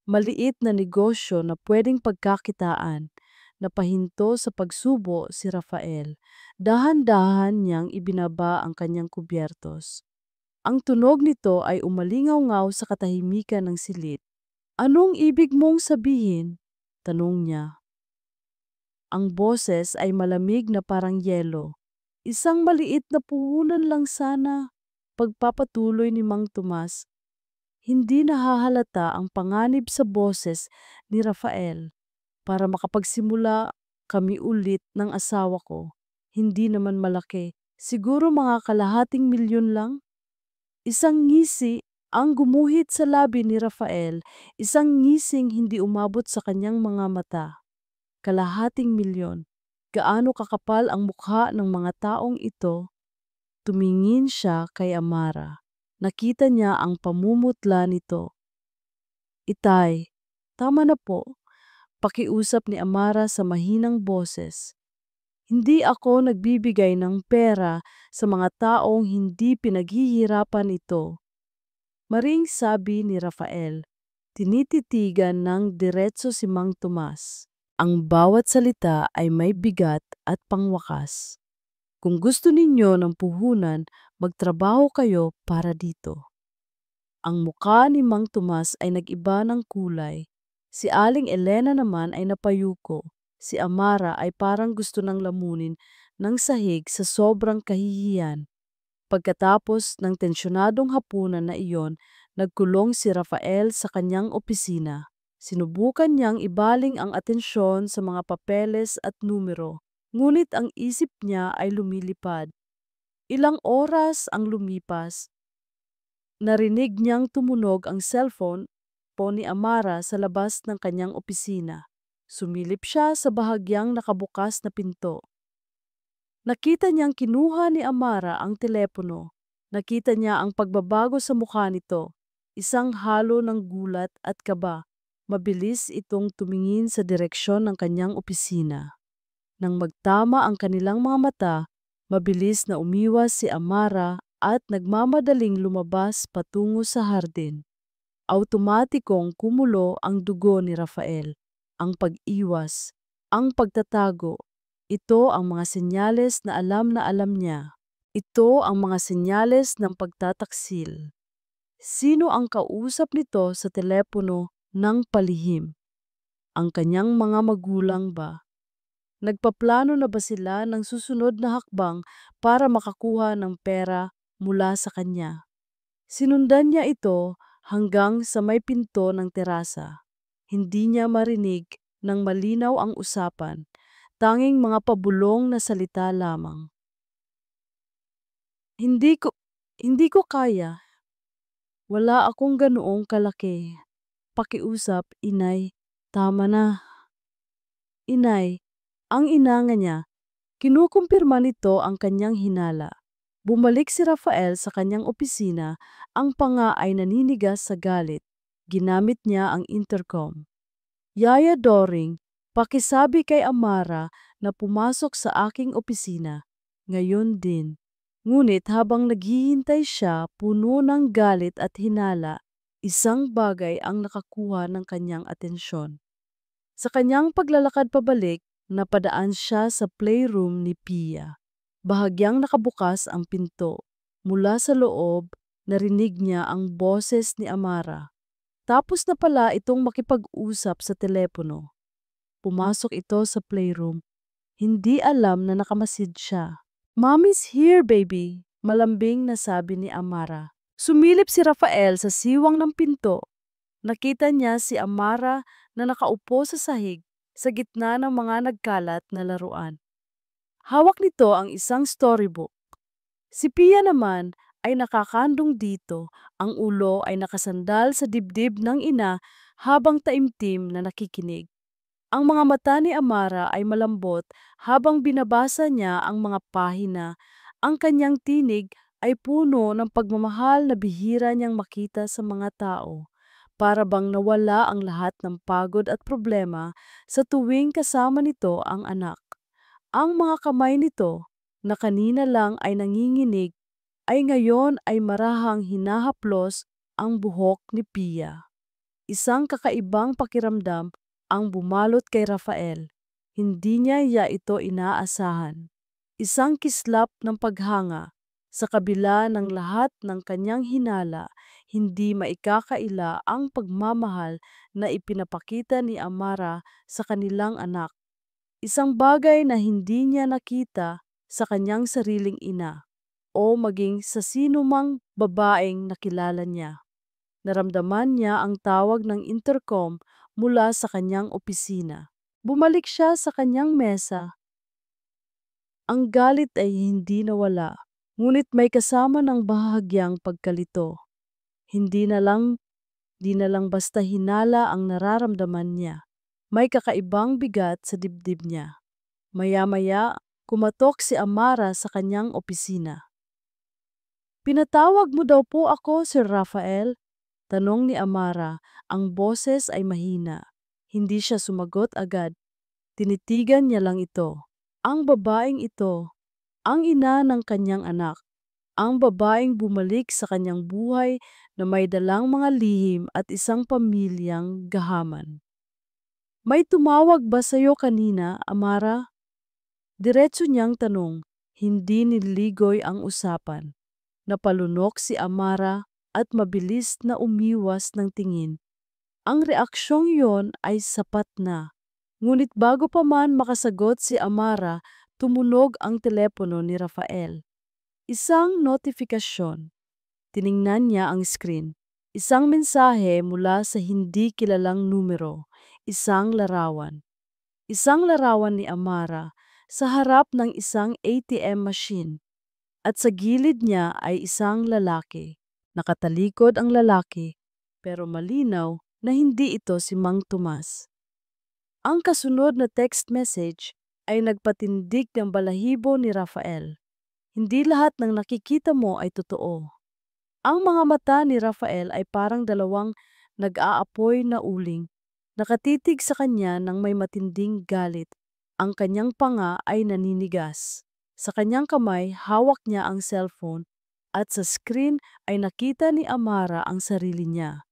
maliit na negosyo na pwedeng pagkakitaan. Napahinto sa pagsubo si Rafael. Dahan-dahan niyang ibinaba ang kanyang kubyertos. Ang tunog nito ay umalingaw-ngaw sa katahimikan ng silid. Anong ibig mong sabihin? Tanong niya. Ang boses ay malamig na parang yelo. Isang maliit na puhunan lang sana. Pagpapatuloy ni Mang Tomas, hindi nahahalata ang panganib sa boses ni Rafael. Para makapagsimula kami ulit ng asawa ko, hindi naman malaki, Siguro mga kalahating milyon lang. Isang ngisi ang gumuhit sa labi ni Rafael, isang ngising hindi umabot sa kanyang mga mata. Kalahating milyon. Gaano kakapal ang mukha ng mga taong ito? Tumingin siya kay Amara. Nakita niya ang pamumutla nito. Itay, tama na po. Pakiusap ni Amara sa mahinang boses. Hindi ako nagbibigay ng pera sa mga taong hindi pinaghihirapan ito. Maring sabi ni Rafael, tinititigan ng diretso si Mang Tomas. Ang bawat salita ay may bigat at pangwakas. Kung gusto ninyo ng puhunan, magtrabaho kayo para dito. Ang mukha ni Mang Tomas ay nag-iba ng kulay. Si Aling Elena naman ay napayuko. Si Amara ay parang gusto nang lamunin ng sahig sa sobrang kahihiyan. Pagkatapos ng tensyonadong hapunan na iyon, nagkulong si Rafael sa kanyang opisina. Sinubukan niyang ibaling ang atensyon sa mga papeles at numero, ngunit ang isip niya ay lumilipad. Ilang oras ang lumipas. Narinig niyang tumunog ang cellphone ni Amara sa labas ng kanyang opisina. Sumilip siya sa bahagyang nakabukas na pinto. Nakita niyang kinuha ni Amara ang telepono. Nakita niya ang pagbabago sa mukha nito, isang halo ng gulat at kaba. Mabilis itong tumingin sa direksyon ng kanyang opisina. Nang magtama ang kanilang mga mata, mabilis na umiwas si Amara at nagmamadaling lumabas patungo sa hardin. Automatikong kumulo ang dugo ni Rafael, ang pag-iwas, ang pagtatago. Ito ang mga senyales na alam niya. Ito ang mga senyales ng pagtataksil. Sino ang kausap nito sa telepono ng palihim? Ang kanyang mga magulang ba? Nagpaplano na ba sila ng susunod na hakbang para makakuha ng pera mula sa kanya? Sinundan niya ito hanggang sa may pinto ng terasa. Hindi niya marinig ng malinaw ang usapan, tanging mga pabulong na salita lamang. Hindi ko, hindi ko kaya. Wala akong ganoong kalaki. Pakiusap, inay. Tama na. Inay, ang inanga niya. Kinukumpirma nito ang kanyang hinala. Bumalik si Rafael sa kanyang opisina, ang panga ay naninigas sa galit. Ginamit niya ang intercom. Yaya Doring, pakisabi kay Amara na pumasok sa aking opisina. Ngayon din. Ngunit habang naghihintay siya, puno ng galit at hinala, isang bagay ang nakakuha ng kanyang atensyon. Sa kanyang paglalakad pabalik, napadaan siya sa playroom ni Pia. Bahagyang nakabukas ang pinto. Mula sa loob, narinig niya ang boses ni Amara. Tapos na pala itong makipag-usap sa telepono. Pumasok ito sa playroom. Hindi alam na nakamasid siya. "Mommy's here, baby," malambing na sabi ni Amara. Sumilip si Rafael sa siwang ng pinto. Nakita niya si Amara na nakaupo sa sahig sa gitna ng mga nagkalat na laruan. Hawak nito ang isang storybook. Si Pia naman ay nakakandong dito, ang ulo ay nakasandal sa dibdib ng ina habang taimtim na nakikinig. Ang mga mata ni Amara ay malambot habang binabasa niya ang mga pahina. Ang kanyang tinig ay puno ng pagmamahal na bihira niyang makita sa mga tao. Para bang nawala ang lahat ng pagod at problema sa tuwing kasama nito ang anak. Ang mga kamay nito, na kanina lang ay nanginginig, ay ngayon ay marahang hinahaplos ang buhok ni Pia. Isang kakaibang pakiramdam ang bumalot kay Rafael. Hindi niya ito inaasahan. Isang kislap ng paghanga. Sa kabila ng lahat ng kanyang hinala, hindi maikakaila ang pagmamahal na ipinapakita ni Amara sa kanilang anak. Isang bagay na hindi niya nakita sa kanyang sariling ina o maging sa sino mang babaeng nakilala niya. Naramdaman niya ang tawag ng intercom mula sa kanyang opisina. Bumalik siya sa kanyang mesa. Ang galit ay hindi nawala, ngunit may kasama ng bahagyang pagkalito. Hindi na lang, di na lang basta hinala ang nararamdaman niya. May kakaibang bigat sa dibdib niya. Maya-maya, kumatok si Amara sa kanyang opisina. "Pinatawag mo daw po ako, Sir Rafael?" Tanong ni Amara. Ang boses ay mahina. Hindi siya sumagot agad. Tinitigan niya lang ito. Ang babaeng ito, ang ina ng kanyang anak. Ang babaeng bumalik sa kanyang buhay na may dalang mga lihim at isang pamilyang gahaman. "May tumawag ba sa'yo kanina, Amara?" Diretso niyang tanong. Hindi niligoy ang usapan. Napalunok si Amara at mabilis na umiwas ng tingin. Ang reaksyong yon ay sapat na. Ngunit bago pa man makasagot si Amara, tumunog ang telepono ni Rafael. Isang notifikasyon. Tiningnan niya ang screen. Isang mensahe mula sa hindi kilalang numero. Isang larawan. Isang larawan ni Amara sa harap ng isang ATM machine. At sa gilid niya ay isang lalaki. Nakatalikod ang lalaki, pero malinaw na hindi ito si Mang Tomas. Ang kasunod na text message ay nagpatindig ng balahibo ni Rafael. Hindi lahat ng nakikita mo ay totoo. Ang mga mata ni Rafael ay parang dalawang nag-aapoy na uling. Nakatitig sa kanya ng may matinding galit. Ang kanyang panga ay naninigas. Sa kanyang kamay, hawak niya ang cellphone at sa screen ay nakita ni Amara ang sarili niya.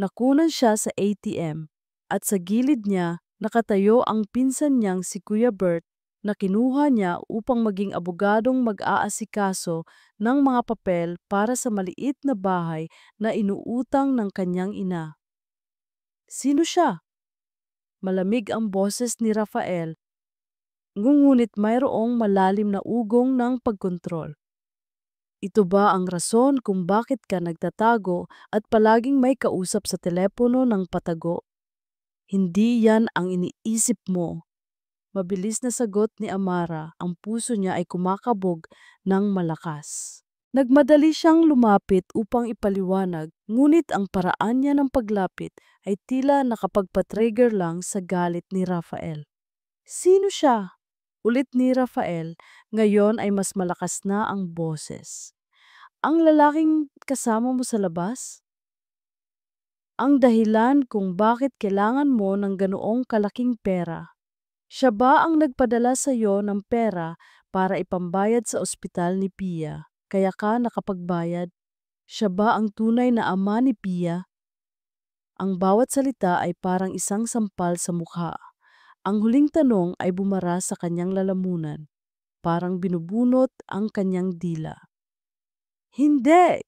Nakunan siya sa ATM at sa gilid niya nakatayo ang pinsan niyang si Kuya Bert na kinuha niya upang maging abogadong mag-aasikaso ng mga papel para sa maliit na bahay na inuutang ng kanyang ina. Sino siya? Malamig ang boses ni Rafael, ngunit mayroong malalim na ugong ng pagkontrol. Ito ba ang rason kung bakit ka nagtatago at palaging may kausap sa telepono ng patago? Hindi yan ang iniisip mo. Mabilis na sagot ni Amara, ang puso niya ay kumakabog ng malakas. Nagmadali siyang lumapit upang ipaliwanag, ngunit ang paraan niya ng paglapit ay tila nakapagpatrigger lang sa galit ni Rafael. Sino siya? Ulit ni Rafael, ngayon ay mas malakas na ang boses. Ang lalaking kasama mo sa labas? Ang dahilan kung bakit kailangan mo ng ganoong kalaking pera. Siya ba ang nagpadala sa iyo ng pera para ipambayad sa ospital ni Pia? Kaya ka nakapagbayad? Siya ba ang tunay na ama ni Pia? Ang bawat salita ay parang isang sampal sa mukha. Ang huling tanong ay bumara sa kanyang lalamunan. Parang binubunot ang kanyang dila. Hindi!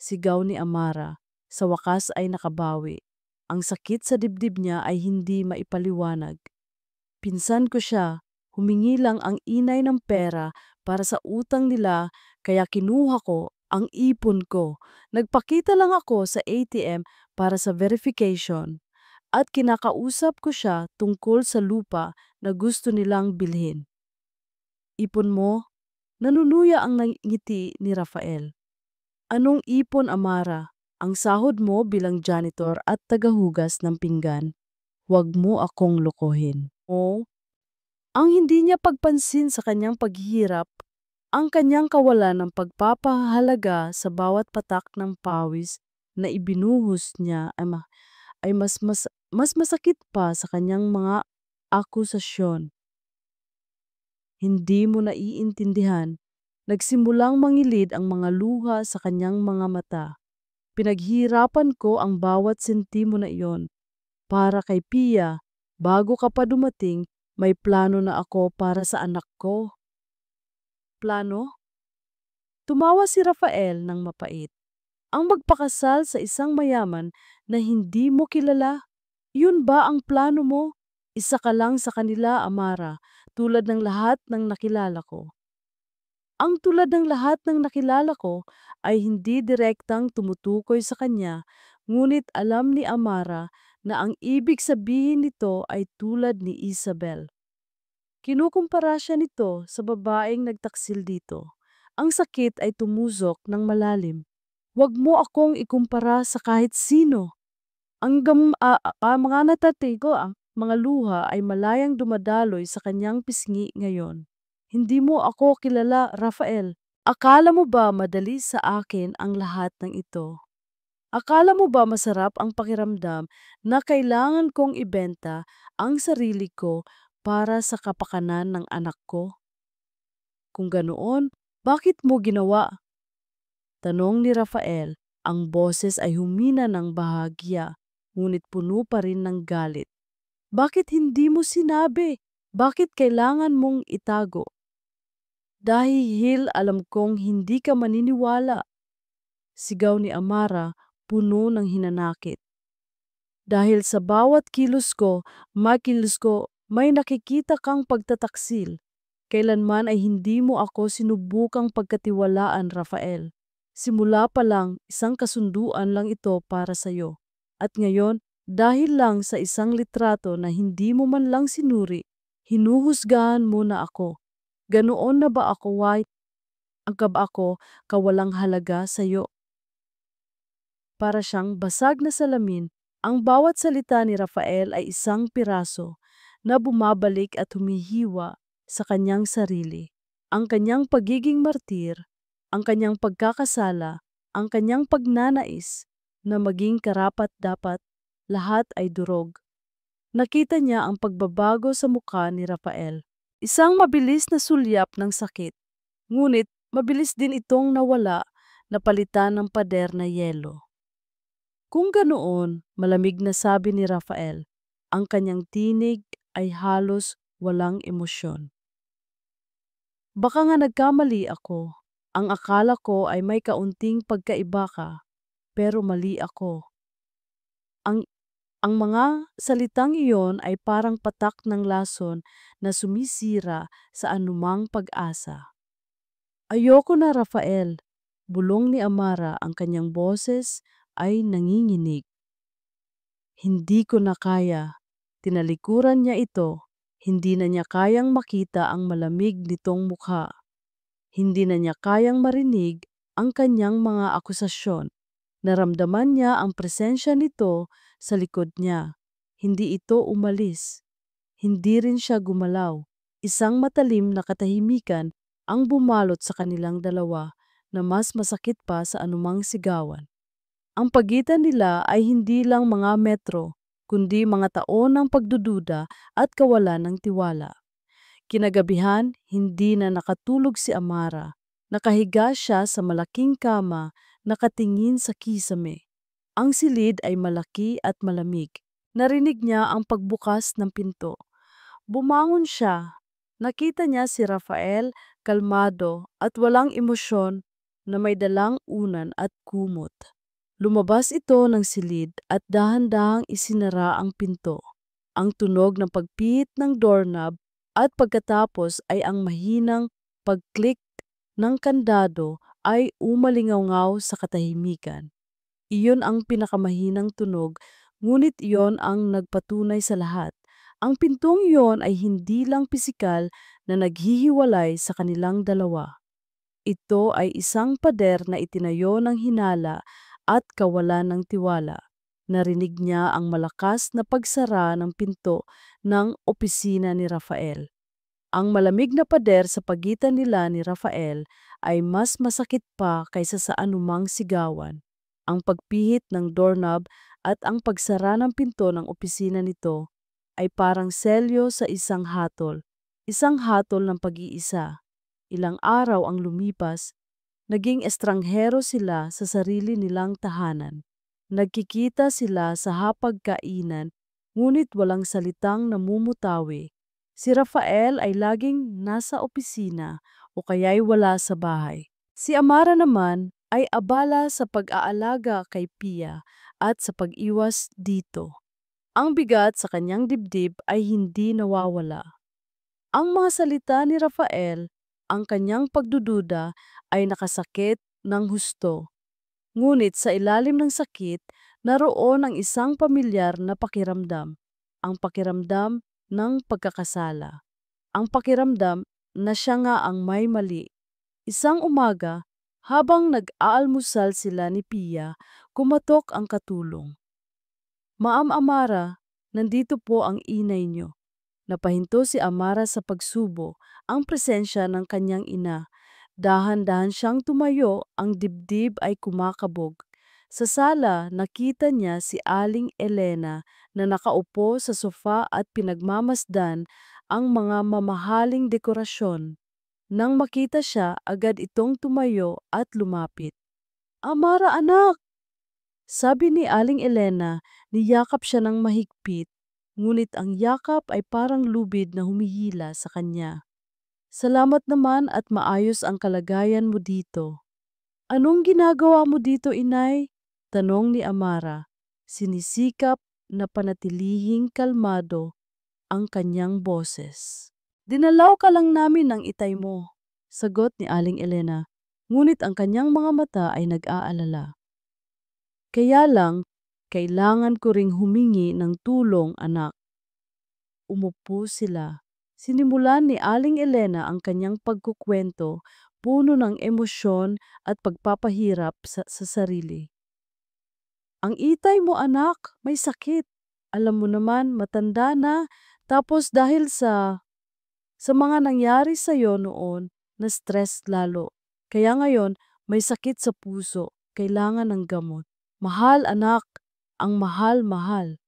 Sigaw ni Amara. Sa wakas ay nakabawi. Ang sakit sa dibdib niya ay hindi maipaliwanag. Pinsan ko siya, humingi lang ang inay ng pera para sa utang nila kaya kinuha ko ang ipon ko. Nagpakita lang ako sa ATM para sa verification at kinakausap ko siya tungkol sa lupa na gusto nilang bilhin. Ipon mo? Nanunuya ang ngiti ni Rafael. Anong ipon, Amara? Ang sahod mo bilang janitor at tagahugas ng pinggan. Huwag mo akong lokohin. O, ang hindi niya pagpansin sa kanyang paghihirap, ang kanyang kawalan ng pagpapahalaga sa bawat patak ng pawis na ibinuhos niya ay mas masakit pa sa kanyang mga akusasyon. Hindi mo naiintindihan. Nagsimulang mangilid ang mga luha sa kanyang mga mata. Pinaghirapan ko ang bawat sentimo na iyon. Para kay Pia, bago ka pa dumating, may plano na ako para sa anak ko. Plano? Tumawa si Rafael ng mapait. Ang magpakasal sa isang mayaman na hindi mo kilala? Yun ba ang plano mo? Isa ka lang sa kanila, Amara, tulad ng lahat ng nakilala ko. Ang tulad ng lahat ng nakilala ko ay hindi direktang tumutukoy sa kanya, ngunit alam ni Amara na ang ibig sabihin nito ay tulad ni Isabel. Kinukumpara siya nito sa babaeng nagtaksil dito. Ang sakit ay tumusok ng malalim. Huwag mo akong ikumpara sa kahit sino. Mga natatigo ang mga luha ay malayang dumadaloy sa kanyang pisngi ngayon. Hindi mo ako kilala, Rafael. Akala mo ba madali sa akin ang lahat ng ito? Akala mo ba masarap ang pakiramdam na kailangan kong ibenta ang sarili ko para sa kapakanan ng anak ko? Kung ganoon, bakit mo ginawa? Tanong ni Rafael. Ang boses ay humina ng bahagya, ngunit puno pa rin ng galit. Bakit hindi mo sinabi? Bakit kailangan mong itago? Dahil alam kong hindi ka maniniwala. Sigaw ni Amara, puno ng hinanakit. Dahil sa bawat kilos ko, may nakikita kang pagtataksil. Kailanman ay hindi mo ako sinubukang pagkatiwalaan, Rafael. Simula pa lang, isang kasunduan lang ito para sa'yo. At ngayon, dahil lang sa isang litrato na hindi mo man lang sinuri, hinuhusgahan mo na ako. Ganoon na ba ako, ako kawalang halaga sa'yo? Para siyang basag na salamin, ang bawat salita ni Rafael ay isang piraso na bumabalik at humihiwa sa kanyang sarili. Ang kanyang pagiging martir, ang kanyang pagkakasala, ang kanyang pagnanais na maging karapat-dapat, lahat ay durog. Nakita niya ang pagbabago sa mukha ni Rafael. Isang mabilis na sulyap ng sakit, ngunit mabilis din itong nawala, napalitan ng pader na yelo. Kung ganoon, malamig na sabi ni Rafael, ang kanyang tinig ay halos walang emosyon. Baka nga nagkamali ako. Ang akala ko ay may kaunting pagkaiba ka, pero mali ako. Ang mga salitang iyon ay parang patak ng lason na sumisira sa anumang pag-asa. Ayoko na, Rafael. Bulong ni Amara, ang kanyang boses ay nanginginig. Hindi ko na kaya. Tinalikuran niya ito. Hindi na niya kayang makita ang malamig nitong mukha. Hindi na niya kayang marinig ang kanyang mga akusasyon. Naramdaman niya ang presensya nito sa likod niya. Hindi ito umalis. Hindi rin siya gumalaw. Isang matalim na katahimikan ang bumalot sa kanilang dalawa na mas masakit pa sa anumang sigawan. Ang pagitan nila ay hindi lang mga metro, kundi mga taon ng pagdududa at kawalan ng tiwala. Kinagabihan, hindi na nakatulog si Amara. Nakahiga siya sa malaking kama, nakatingin sa kisame. Ang silid ay malaki at malamig. Narinig niya ang pagbukas ng pinto. Bumangon siya. Nakita niya si Rafael, kalmado at walang emosyon na may dalang unan at kumot. Lumabas ito ng silid at dahan-dahang isinara ang pinto. Ang tunog ng pagpihit ng doorknob at pagkatapos ay ang mahinang pag-click ng kandado ay umalingaw sa katahimikan. Iyon ang pinakamahinang tunog, ngunit iyon ang nagpatunay sa lahat. Ang pintong iyon ay hindi lang pisikal na naghihiwalay sa kanilang dalawa. Ito ay isang pader na itinayo ng hinala at kawalan ng tiwala. Narinig niya ang malakas na pagsara ng pinto ng opisina ni Rafael. Ang malamig na pader sa pagitan nila ni Rafael ay mas masakit pa kaysa sa anumang sigawan. Ang pagpihit ng doorknob at ang pagsara ng pinto ng opisina nito ay parang selyo sa isang hatol ng pag-iisa. Ilang araw ang lumipas, naging estranghero sila sa sarili nilang tahanan. Nagkikita sila sa hapagkainan, ngunit walang salitang namumutawi. Si Rafael ay laging nasa opisina o kaya'y wala sa bahay. Si Amara naman ay abala sa pag-aalaga kay Pia at sa pag-iwas dito. Ang bigat sa kanyang dibdib ay hindi nawawala. Ang mga salita ni Rafael, ang kanyang pagdududa ay nakasakit ng husto. Ngunit sa ilalim ng sakit, naroon ang isang pamilyar na pakiramdam, ang pakiramdam ng pagkakasala. ang pakiramdam na siya nga ang may mali. Isang umaga, habang nag-aalmusal sila ni Pia, kumatok ang katulong. "Ma'am Amara, nandito po ang inay niyo." Napahinto si Amara sa pagsubo ang presensya ng kanyang ina. Dahan-dahan siyang tumayo, ang dibdib ay kumakabog. Sa sala, nakita niya si Aling Elena na nakaupo sa sofa at pinagmamasdan ang mga mamahaling dekorasyon. Nang makita siya, agad itong tumayo at lumapit. "Amara anak!" Sabi ni Aling Elena, niyakap siya ng mahigpit, ngunit ang yakap ay parang lubid na humihila sa kanya. "Salamat naman at maayos ang kalagayan mo dito." "Anong ginagawa mo dito, inay?" tanong ni Amara. Sinisikap na panatilihing kalmado ang kanyang boses. "Dinalaw ka lang namin ng itay mo," sagot ni Aling Elena, ngunit ang kanyang mga mata ay nag-aalala. "Kaya lang, kailangan ko ring humingi ng tulong, anak." Umupo sila. Sinimulan ni Aling Elena ang kanyang pagkukwento, puno ng emosyon at pagpapahirap sa sarili. "Ang itay mo anak, may sakit. Alam mo naman, matanda na. Tapos dahil sa mga nangyari sa'yo noon, na-stress lalo. Kaya ngayon, may sakit sa puso. Kailangan ng gamot. Mahal anak, ang mahal-mahal."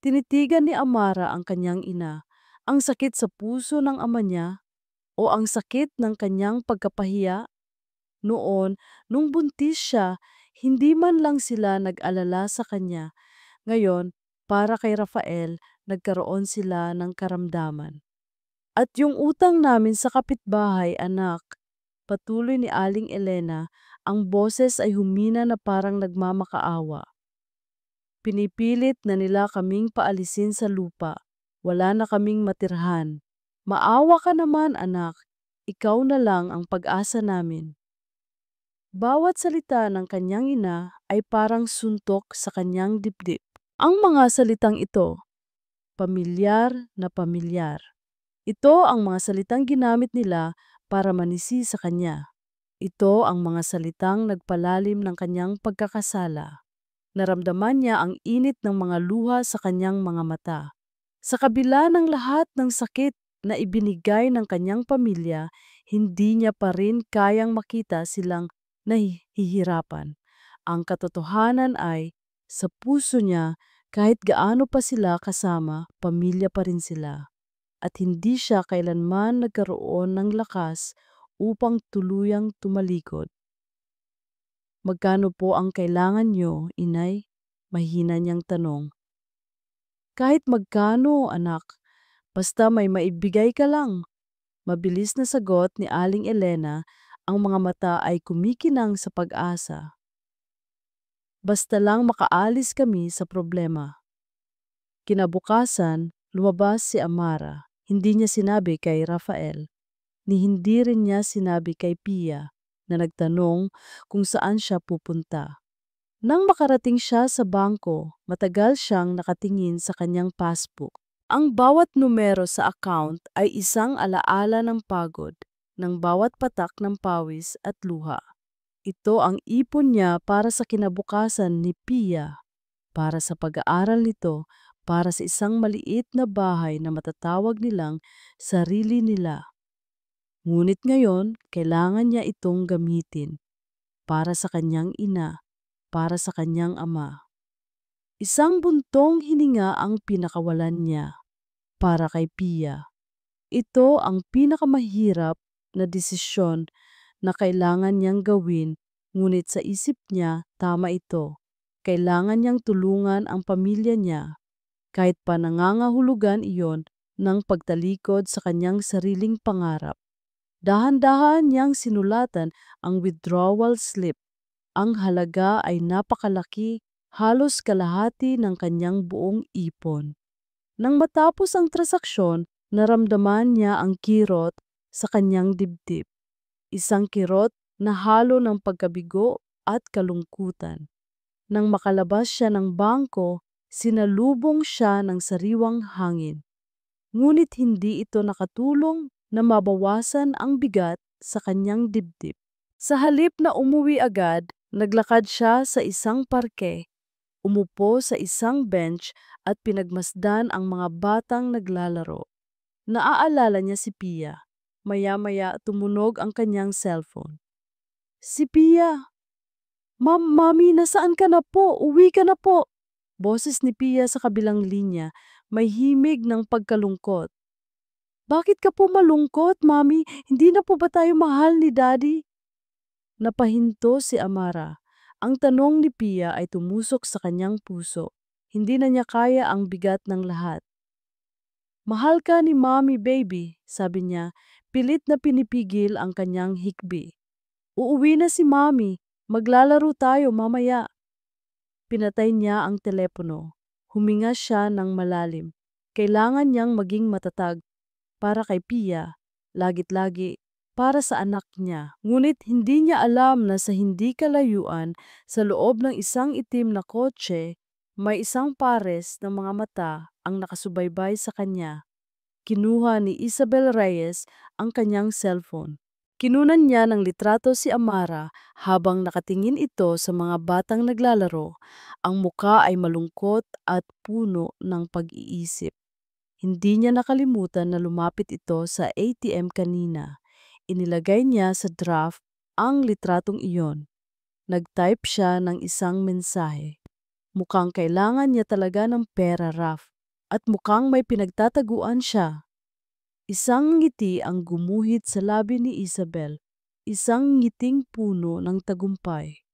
Tinitigan ni Amara ang kanyang ina. Ang sakit sa puso ng ama niya o ang sakit ng kanyang pagkapahiya? Noon, nung buntis siya, hindi man lang sila nag-alala sa kanya. Ngayon, para kay Rafael, nagkaroon sila ng karamdaman. "At yung utang namin sa kapitbahay, anak," patuloy ni Aling Elena, ang boses ay humina na parang nagmamakaawa. "Pinipilit na nila kaming paalisin sa lupa. Wala na kaming matirhan. Maawa ka naman anak, ikaw na lang ang pag-asa namin." Bawat salita ng kanyang ina ay parang suntok sa kanyang dibdib. Ang mga salitang ito, pamilyar na pamilyar. Ito ang mga salitang ginamit nila para manisi sa kanya. Ito ang mga salitang nagpalalim ng kanyang pagkakasala. Naramdaman niya ang init ng mga luha sa kanyang mga mata. Sa kabila ng lahat ng sakit na ibinigay ng kanyang pamilya, hindi niya pa rin kayang makita silang nahihirapan. Ang katotohanan ay, sa puso niya, kahit gaano pa sila kasama, pamilya pa rin sila. At hindi siya kailanman nagkaroon ng lakas upang tuluyang tumalikod. "Magkano po ang kailangan niyo, inay?" Mahina niyang tanong. "Kahit magkano, anak. Basta may maibigay ka lang." Mabilis na sagot ni Aling Elena, ang mga mata ay kumikinang sa pag-asa. "Basta lang makaalis kami sa problema." Kinabukasan, lumabas si Amara. Hindi niya sinabi kay Rafael, ni hindi rin niya sinabi kay Pia na nagtanong kung saan siya pupunta. Nang makarating siya sa bangko, matagal siyang nakatingin sa kanyang passbook. Ang bawat numero sa account ay isang alaala ng pagod, ng bawat patak ng pawis at luha. Ito ang ipon niya para sa kinabukasan ni Pia, para sa pag-aaral nito, para sa isang maliit na bahay na matatawag nilang sarili nila. Ngunit ngayon, kailangan niya itong gamitin para sa kanyang ina, para sa kanyang ama. Isang buntong hininga ang pinakawalan niya para kay Pia. Ito ang pinakamahirap na desisyon na kailangan niyang gawin, ngunit sa isip niya tama ito. Kailangan niyang tulungan ang pamilya niya, kahit pa nangangahulugan iyon ng pagtalikod sa kanyang sariling pangarap. Dahan-dahan niyang sinulatan ang withdrawal slip. Ang halaga ay napakalaki, halos kalahati ng kanyang buong ipon. Nang matapos ang transaksyon, naramdaman niya ang kirot sa kanyang dibdib. Isang kirot na halo ng pagkabigo at kalungkutan. Nang makalabas siya ng bangko, sinalubong siya ng sariwang hangin. ngunit hindi ito nakatulong na mabawasan ang bigat sa kanyang dibdib. Sa halip na umuwi agad, naglakad siya sa isang parke, umupo sa isang bench at pinagmasdan ang mga batang naglalaro. Naaalala niya si Pia. Maya-maya tumunog ang kanyang cellphone. Si Pia! Mami, nasaan ka na po? Uwi ka na po! Boses ni Pia sa kabilang linya, may himig ng pagkalungkot. Bakit ka po malungkot, Mami? Hindi na po ba tayo mahal ni Daddy? Napahinto si Amara. Ang tanong ni Pia ay tumusok sa kanyang puso. Hindi na niya kaya ang bigat ng lahat. Mahal ka ni Mommy, baby, sabi niya, pilit na pinipigil ang kanyang hikbi. Uuwi na si Mommy, maglalaro tayo mamaya. Pinatay niya ang telepono. Huminga siya ng malalim. Kailangan niyang maging matatag para kay Pia, lagit-lagi para sa anak niya. Ngunit hindi niya alam na sa hindi kalayuan, sa loob ng isang itim na kotse, may isang pares ng mga mata ang nakasubaybay sa kanya. Kinuha ni Isabel Reyes ang kanyang cellphone. Kinunan niya ng litrato si Amara habang nakatingin ito sa mga batang naglalaro. Ang muka ay malungkot at puno ng pag-iisip. Hindi niya nakalimutan na lumapit ito sa ATM kanina. Inilagay niya sa draft ang litratong iyon. Nag-type siya ng isang mensahe. Mukhang kailangan niya talaga ng pera, Raf. At mukhang may pinagtataguan siya. Isang ngiti ang gumuhit sa labi ni Isabel. Isang ngiting puno ng tagumpay.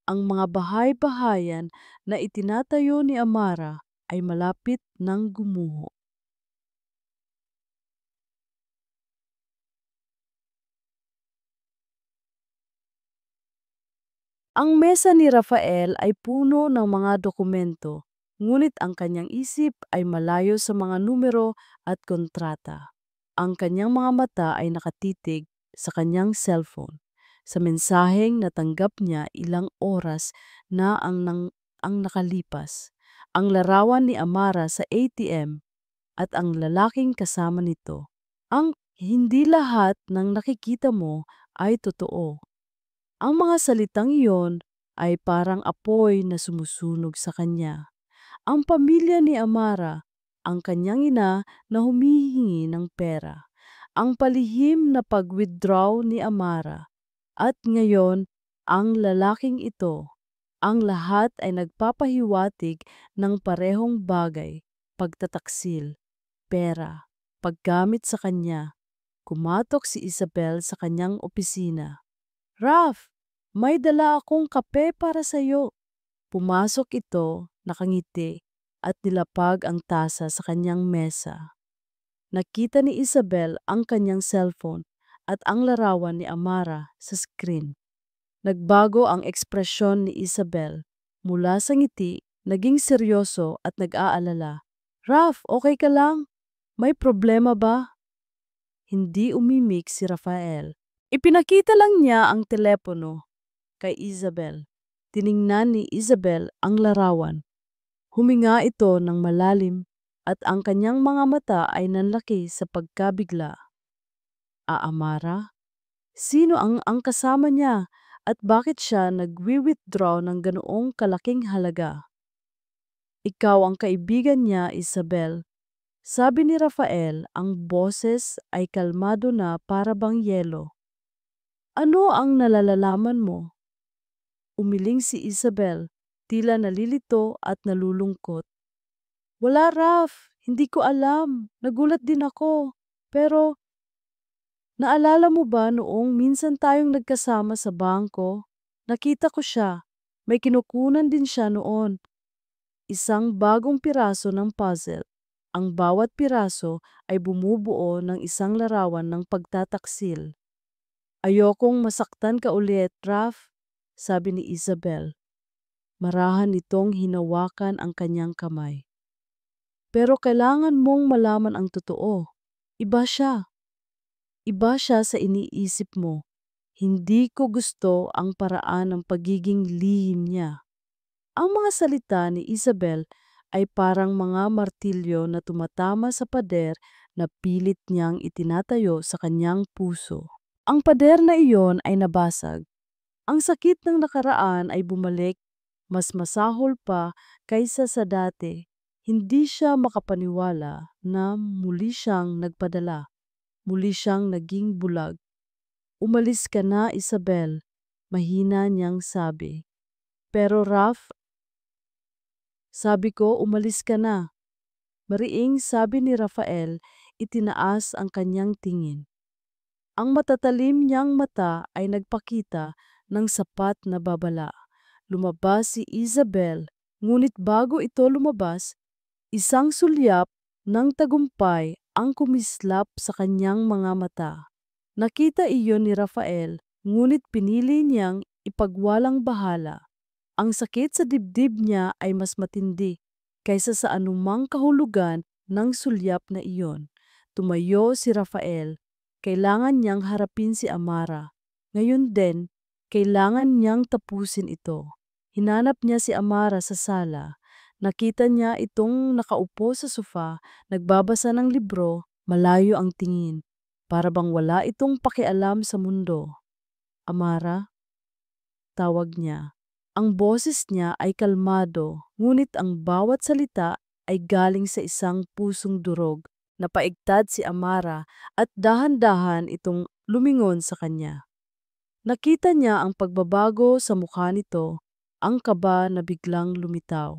Ang mga bahay-bahayan na itinatayo ni Amara ay malapit ng gumuho. Ang mesa ni Rafael ay puno ng mga dokumento, ngunit ang kanyang isip ay malayo sa mga numero at kontrata. Ang kanyang mga mata ay nakatitig sa kanyang cellphone. Sa mensaheng natanggap niya ilang oras na ang nakalipas. Ang larawan ni Amara sa ATM at ang lalaking kasama nito. Ang hindi lahat ng nakikita mo ay totoo. Ang mga salitang iyon ay parang apoy na sumusunog sa kanya. Ang pamilya ni Amara, ang kanyang ina na humihingi ng pera, ang palihim na pag-withdraw ni Amara, at ngayon ang lalaking ito, ang lahat ay nagpapahiwatig ng parehong bagay, pagtataksil, pera, paggamit sa kanya. Kumatok si Isabel sa kanyang opisina. Raf, may dala akong kape para sa iyo. Pumasok ito, nakangiti, at nilapag ang tasa sa kanyang mesa. Nakita ni Isabel ang kanyang cellphone at ang larawan ni Amara sa screen. Nagbago ang ekspresyon ni Isabel. Mula sa ngiti, naging seryoso at nag-aalala. Raf, okay ka lang? May problema ba? Hindi umimik si Rafael. Ipinakita lang niya ang telepono kay Isabel. Tiningnan ni Isabel ang larawan. Huminga ito ng malalim at ang kanyang mga mata ay nanlaki sa pagkabigla. Amara? Sino ang kasama niya at bakit siya nagwi-withdraw ng ganoong kalaking halaga? Ikaw ang kaibigan niya, Isabel. Sabi ni Rafael, ang boses ay kalmado na para bang yelo. Ano ang nalalaman mo? Umiling si Isabel, tila nalilito at nalulungkot. Wala, Raf. Hindi ko alam. Nagulat din ako. Pero, naalala mo ba noong minsan tayong nagkasama sa bangko? Nakita ko siya. May kinukunan din siya noon. Isang bagong piraso ng puzzle. Ang bawat piraso ay bumubuo ng isang larawan ng pagtataksil. Ayokong masaktan ka ulit, Raf, sabi ni Isabel. Marahan itong hinawakan ang kanyang kamay. Pero kailangan mong malaman ang totoo. Iba siya. Iba siya sa iniisip mo. Hindi ko gusto ang paraan ng pagiging lihim niya. Ang mga salita ni Isabel ay parang mga martilyo na tumatama sa pader na pilit niyang itinatayo sa kanyang puso. Ang pader na iyon ay nabasag. Ang sakit ng nakaraan ay bumalik, mas masahol pa kaysa sa dati. Hindi siya makapaniwala na muli siyang nagpadala. Muli siyang naging bulag. "Umalis ka na, Isabel," mahina niyang sabi. "Pero Raf, sabi ko umalis ka na." Mariing sabi ni Rafael, itinaas ang kanyang tingin. Ang matatalim niyang mata ay nagpakita ng sapat na babala. Lumabas si Isabel, ngunit bago ito lumabas, isang sulyap ng tagumpay ang kumislap sa kanyang mga mata. Nakita iyon ni Rafael, ngunit pinili niyang ipagwalang bahala. Ang sakit sa dibdib niya ay mas matindi kaysa sa anumang kahulugan ng sulyap na iyon. Tumayo si Rafael. Kailangan niyang harapin si Amara. Ngayon din, kailangan niyang tapusin ito. Hinanap niya si Amara sa sala. Nakita niya itong nakaupo sa sofa, nagbabasa ng libro, malayo ang tingin. Para bang wala itong pakialam sa mundo. "Amara?" tawag niya. Ang boses niya ay kalmado, ngunit ang bawat salita ay galing sa isang pusong durog. Napaigtad si Amara at dahan-dahan itong lumingon sa kanya. Nakita niya ang pagbabago sa mukha nito, ang kaba na biglang lumitaw.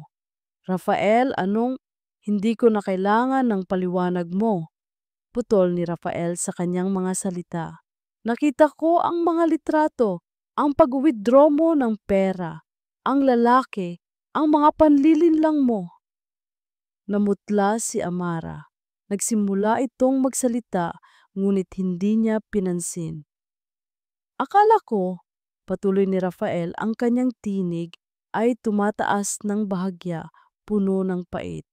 "Rafael, anong hindi ko na kailangan ng paliwanag mo?" Putol ni Rafael sa kanyang mga salita. "Nakita ko ang mga litrato, ang pag-withdraw mo ng pera, ang lalaki, ang mga panlilinlang mo." Namutla si Amara. Nagsimula itong magsalita, ngunit hindi niya pinansin. "Akala ko," patuloy ni Rafael, ang kanyang tinig ay tumataas ng bahagya, puno ng pait.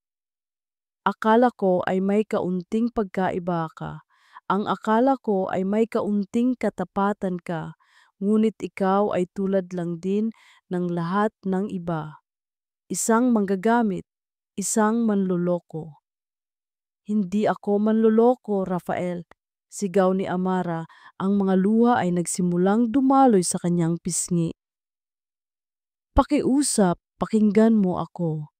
"Akala ko ay may kaunting pagkaiba ka. Ang akala ko ay may kaunting katapatan ka, ngunit ikaw ay tulad lang din ng lahat ng iba. Isang manggagamit, isang manloloko." "Hindi ako manloloko, Rafael," sigaw ni Amara. Ang mga luha ay nagsimulang dumaloy sa kanyang pisngi. "Pakiusap, pakinggan mo ako."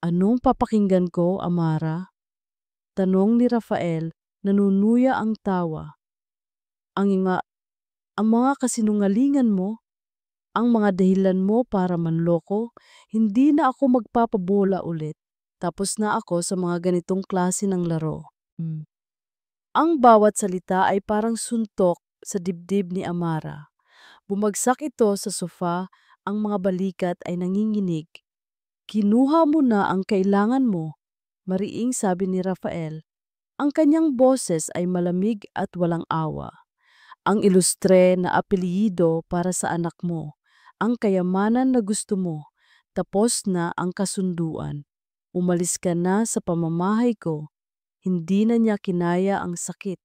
"Anong papakinggan ko, Amara?" tanong ni Rafael, nanunuya ang tawa. Ang ang mga kasinungalingan mo, ang mga dahilan mo para manloko, hindi na ako magpapabola ulit. Tapos na ako sa mga ganitong klase ng laro. Ang bawat salita ay parang suntok sa dibdib ni Amara. Bumagsak ito sa sofa, ang mga balikat ay nanginginig. "Kinuha mo na ang kailangan mo," mariing sabi ni Rafael. Ang kanyang boses ay malamig at walang awa. "Ang ilustre na apelyido para sa anak mo, ang kayamanan na gusto mo, tapos na ang kasunduan. Umalis ka na sa pamamahay ko." Hindi na niya kinaya ang sakit.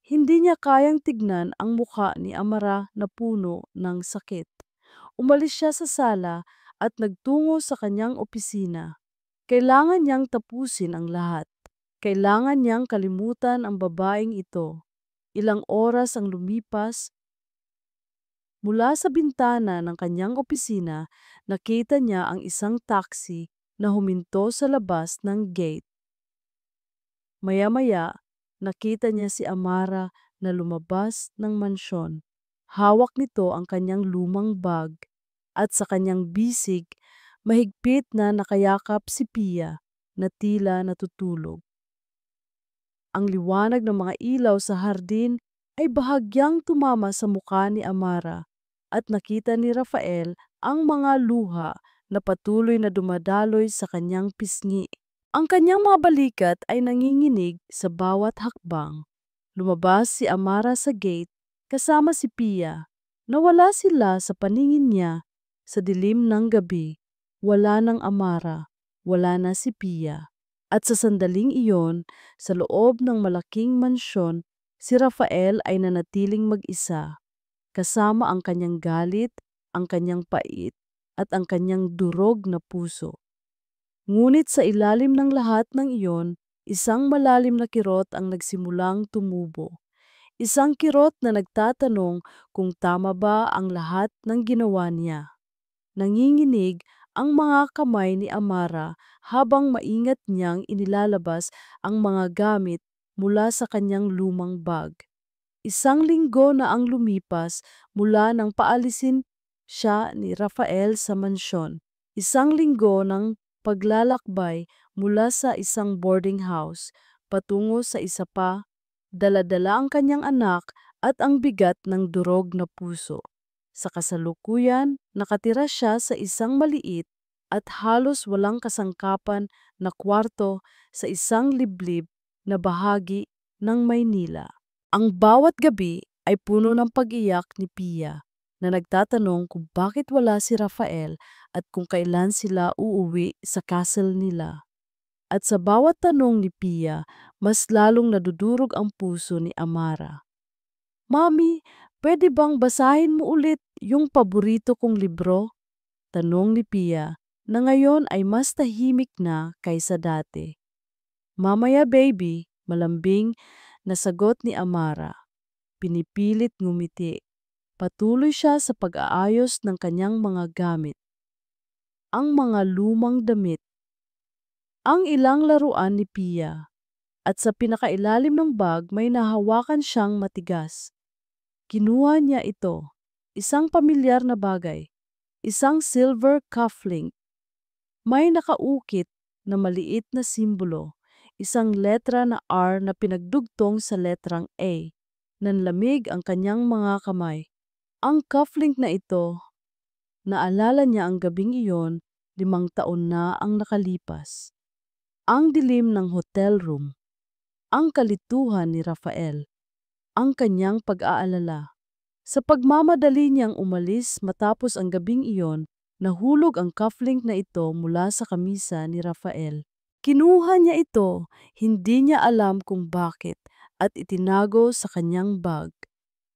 Hindi niya kayang tignan ang mukha ni Amara na puno ng sakit. Umalis siya sa sala at nagtungo sa kanyang opisina. Kailangan niyang tapusin ang lahat. Kailangan niyang kalimutan ang babaeng ito. Ilang oras ang lumipas. Mula sa bintana ng kanyang opisina, nakita niya ang isang taxi na huminto sa labas ng gate. Maya-maya, nakita niya si Amara na lumabas ng mansyon. Hawak nito ang kanyang lumang bag at sa kanyang bisig, mahigpit na nakayakap si Pia na tila natutulog. Ang liwanag ng mga ilaw sa hardin ay bahagyang tumama sa mukha ni Amara at nakita ni Rafael ang mga luha na patuloy na dumadaloy sa kanyang pisngi. Ang kanyang mga balikat ay nanginginig sa bawat hakbang. Lumabas si Amara sa gate kasama si Pia. Nawala sila sa paningin niya sa dilim ng gabi. Wala ng Amara, wala na si Pia. At sa sandaling iyon, sa loob ng malaking mansyon, si Rafael ay nanatiling mag-isa. Kasama ang kanyang galit, ang kanyang pait, at ang kanyang durog na puso. Ngunit sa ilalim ng lahat ng iyon, isang malalim na kirot ang nagsimulang tumubo. Isang kirot na nagtatanong kung tama ba ang lahat ng ginawa niya. Nanginginig ang mga kamay ni Amara habang maingat niyang inilalabas ang mga gamit mula sa kanyang lumang bag. Isang linggo na ang lumipas mula nang paalisin siya ni Rafael sa mansyon. Isang linggo ng paglalakbay mula sa isang boarding house patungo sa isa pa, dala-dala ang kanyang anak at ang bigat ng durog na puso. Sa kasalukuyan, nakatira siya sa isang maliit at halos walang kasangkapan na kwarto sa isang liblib na bahagi ng Maynila. Ang bawat gabi ay puno ng pag-iyak ni Pia na nagtatanong kung bakit wala si Rafael at kung kailan sila uuwi sa castle nila. At sa bawat tanong ni Pia, mas lalong nadudurog ang puso ni Amara. Mami, pwede bang basahin mo ulit yung paborito kong libro? Tanong ni Pia na ngayon ay mas tahimik na kaysa dati. Mamaya baby, malambing na sagot ni Amara. Pinipilit ngumiti. Patuloy siya sa pag-aayos ng kanyang mga gamit. Ang mga lumang damit. Ang ilang laruan ni Pia. At sa pinakailalim ng bag may nahawakan siyang matigas. Kinuha niya ito. Isang pamilyar na bagay. Isang silver cufflink. May nakaukit na maliit na simbolo. Isang letra na R na pinagdugtong sa letrang A. Nanlamig ang kanyang mga kamay. Ang cufflink na ito, naalala niya ang gabing iyon, 5 taon na ang nakalipas. Ang dilim ng hotel room. Ang kalituhan ni Rafael. Ang kanyang pag-aalala. Sa pagmamadali niyang umalis matapos ang gabing iyon, nahulog ang cufflink na ito mula sa kamisa ni Rafael. Kinuha niya ito, hindi niya alam kung bakit, at itinago sa kanyang bag.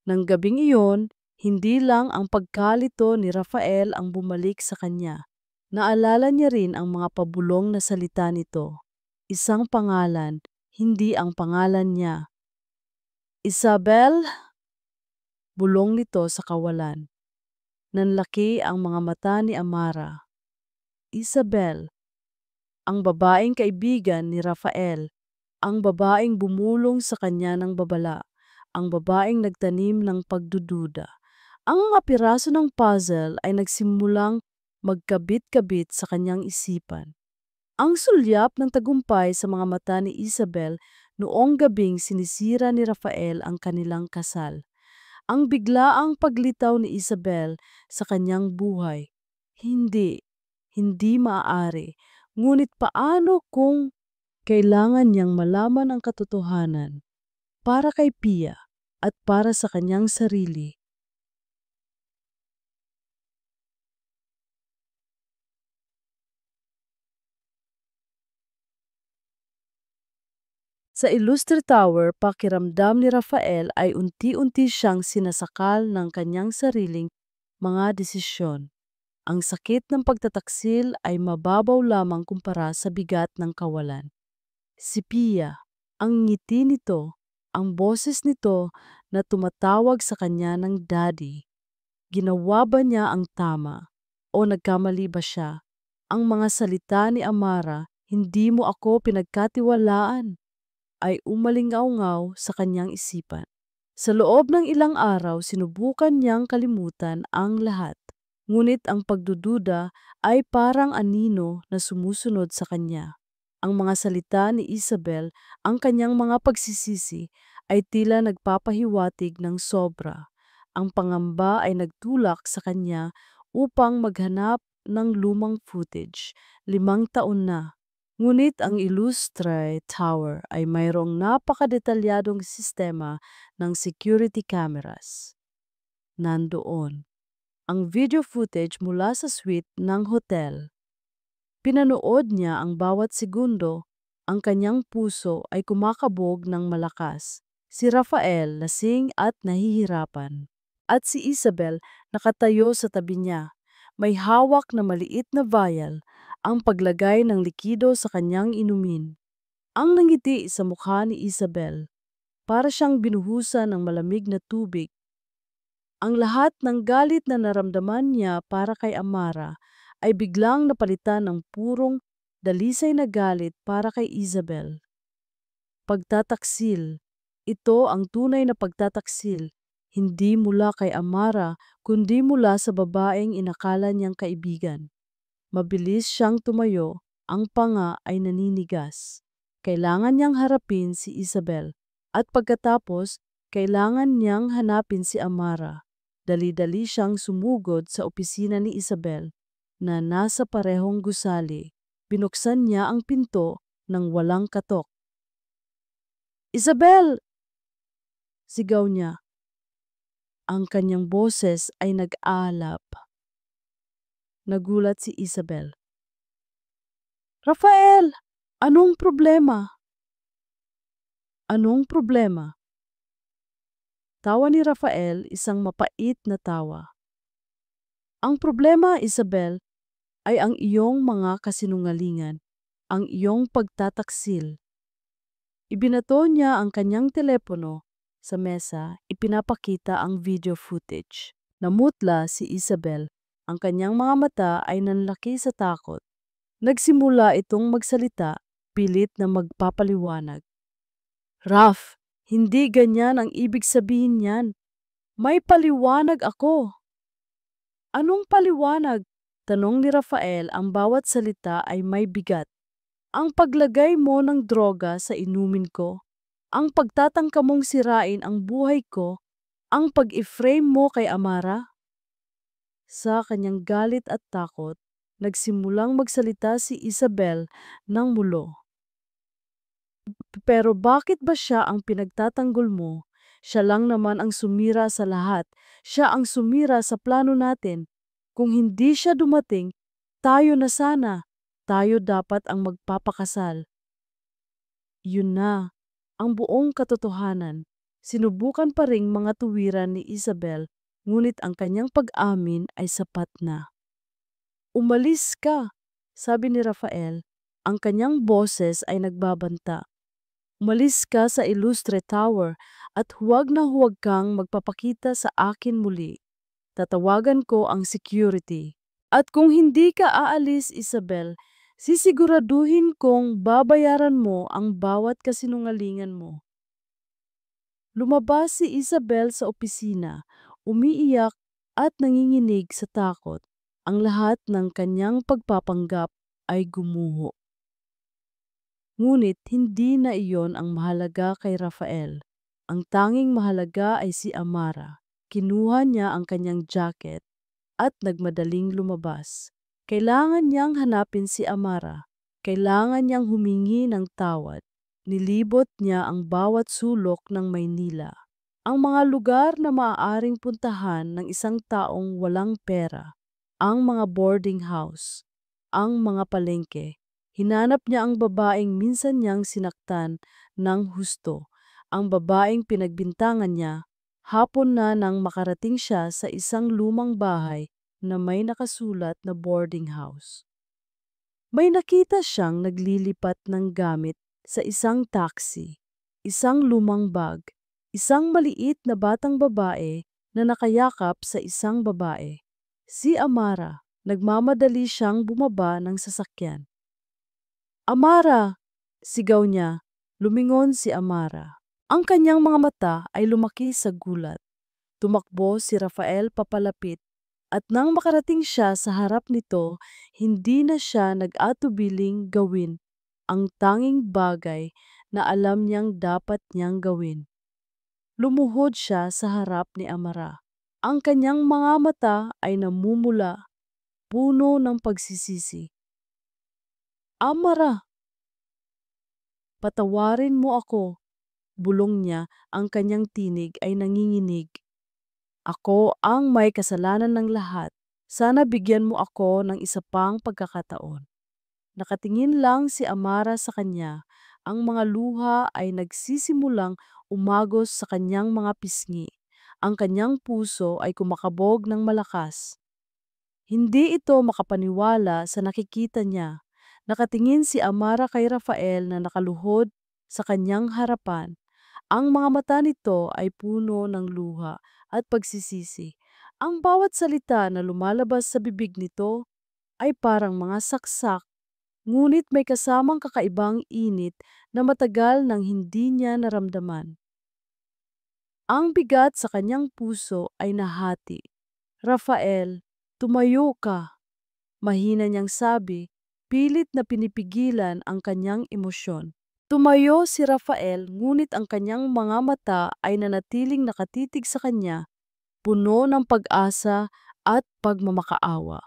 Nang gabing iyon, hindi lang ang pagkalito ni Rafael ang bumalik sa kanya. Naalala niya rin ang mga pabulong na salita nito. Isang pangalan, hindi ang pangalan niya. Isabel, bulong nito sa kawalan. Nanlaki ang mga mata ni Amara. Isabel, ang babaeng kaibigan ni Rafael, ang babaeng bumulong sa kanya ng babala, ang babaeng nagtanim ng pagdududa. Ang mga piraso ng puzzle ay nagsimulang magkabit-kabit sa kanyang isipan. Ang sulyap ng tagumpay sa mga mata ni Isabel noong gabing sinisira ni Rafael ang kanilang kasal. Ang biglaang paglitaw ni Isabel sa kanyang buhay. Hindi maaari. Ngunit paano kung kailangan niyang malaman ang katotohanan para kay Pia at para sa kanyang sarili? Sa Illustre Tower, pakiramdam ni Rafael ay unti-unti siyang sinasakal ng kanyang sariling mga desisyon. Ang sakit ng pagtataksil ay mababaw lamang kumpara sa bigat ng kawalan. Si Pia, ang ngiti nito, ang boses nito na tumatawag sa kanya ng daddy. Ginawa ba niya ang tama? O nagkamali ba siya? Ang mga salita ni Amara, hindi mo ako pinagkatiwalaan, ay umalingaw-ngaw sa kanyang isipan. Sa loob ng ilang araw, sinubukan niyang kalimutan ang lahat. Ngunit ang pagdududa ay parang anino na sumusunod sa kanya. Ang mga salita ni Isabel, ang kanyang mga pagsisisi, ay tila nagpapahiwatig ng sobra. Ang pangamba ay nagtulak sa kanya upang maghanap ng lumang footage, 5 taon na. Ngunit ang Illustre Tower ay mayroong napakadetalyadong sistema ng security cameras. Nandoon ang video footage mula sa suite ng hotel. Pinanood niya ang bawat segundo, ang kanyang puso ay kumakabog ng malakas. Si Rafael lasing at nahihirapan. At si Isabel nakatayo sa tabi niya. May hawak na maliit na vial ang paglagay ng likido sa kanyang inumin. Ang nangiti sa mukha ni Isabel, para siyang binuhusan ng malamig na tubig. Ang lahat ng galit na naramdaman niya para kay Amara ay biglang napalitan ng purong dalisay na galit para kay Isabel. Pagtataksil. Ito ang tunay na pagtataksil, hindi mula kay Amara kundi mula sa babaeng inakala niyang kaibigan. Mabilis siyang tumayo, ang panga ay naninigas. Kailangan niyang harapin si Isabel at pagkatapos kailangan niyang hanapin si Amara. Dali-dali siyang sumugod sa opisina ni Isabel na nasa parehong gusali. Binuksan niya ang pinto ng walang katok. "Isabel!" sigaw niya. Ang kanyang boses ay nag-aalab. Nagulat si Isabel. "Rafael! Anong problema?" "Anong problema?" Tawa ni Rafael, isang mapait na tawa. "Ang problema, Isabel, ay ang iyong mga kasinungalingan, ang iyong pagtataksil." Ibinato niya ang kanyang telepono sa mesa, ipinapakita ang video footage. Namutla si Isabel. Ang kanyang mga mata ay nanlaki sa takot. Nagsimula itong magsalita, pilit na magpapaliwanag. "Raf, hindi ganyan ang ibig sabihin niyan. May paliwanag ako." "Anong paliwanag?" tanong ni Rafael, ang bawat salita ay may bigat. "Ang paglagay mo ng droga sa inumin ko, ang pagtatangka mong sirain ang buhay ko, ang pag-i-frame mo kay Amara." Sa kanyang galit at takot, nagsimulang magsalita si Isabel ng mulo. "Pero bakit ba siya ang pinagtatanggol mo? Siya lang naman ang sumira sa lahat. Siya ang sumira sa plano natin. Kung hindi siya dumating, tayo na sana. Tayo dapat ang magpapakasal." Yun na, ang buong katotohanan. Sinubukan pa ring mga tuwiran ni Isabel, ngunit ang kanyang pag-amin ay sapat na. "Umalis ka," sabi ni Rafael. Ang kanyang boses ay nagbabanta. "Umalis ka sa Illustre Tower at huwag na huwag kang magpapakita sa akin muli. Tatawagan ko ang security. At kung hindi ka aalis, Isabel, sisiguraduhin kong babayaran mo ang bawat kasinungalingan mo." Lumabas si Isabel sa opisina, umiiyak at nanginginig sa takot. Ang lahat ng kanyang pagpapanggap ay gumuho. Ngunit hindi na iyon ang mahalaga kay Rafael. Ang tanging mahalaga ay si Amara. Kinuha niya ang kanyang jacket at nagmadaling lumabas. Kailangan niyang hanapin si Amara. Kailangan niyang humingi ng tawad. Nilibot niya ang bawat sulok ng Maynila. Ang mga lugar na maaaring puntahan ng isang taong walang pera. Ang mga boarding house. Ang mga palengke. Hinanap niya ang babaeng minsan niyang sinaktan ng husto. Ang babaeng pinagbintangan niya. Hapon na nang makarating siya sa isang lumang bahay na may nakasulat na boarding house. May nakita siyang naglilipat ng gamit sa isang taxi, isang lumang bag, isang maliit na batang babae na nakayakap sa isang babae. Si Amara, nagmamadali siyang bumaba ng sasakyan. "Amara!" sigaw niya. Lumingon si Amara. Ang kanyang mga mata ay lumaki sa gulat. Tumakbo si Rafael papalapit at nang makarating siya sa harap nito, hindi na siya nag-atubiling gawin ang tanging bagay na alam niyang dapat niyang gawin. Lumuhod siya sa harap ni Amara. Ang kanyang mga mata ay namumula, puno ng pagsisisi. "Amara, patawarin mo ako," bulong niya, ang kanyang tinig ay nanginginig. "Ako ang may kasalanan ng lahat. Sana bigyan mo ako ng isa pang pagkakataon." Nakatingin lang si Amara sa kanya. Ang mga luha ay nagsisimulang umagos sa kanyang mga pisngi. Ang kanyang puso ay kumakabog ng malakas. Hindi ito makapaniwala sa nakikita niya. Nakatingin si Amara kay Rafael na nakaluhod sa kanyang harapan. Ang mga mata nito ay puno ng luha at pagsisisi. Ang bawat salita na lumalabas sa bibig nito ay parang mga saksak, ngunit may kasamang kakaibang init na matagal nang hindi niya naramdaman. Ang bigat sa kanyang puso ay nahati. Rafael, tumayo ka. Mahina niyang sabi, pilit na pinipigilan ang kanyang emosyon. Tumayo si Rafael, ngunit ang kanyang mga mata ay nanatiling nakatitig sa kanya, puno ng pag-asa at pagmamakaawa.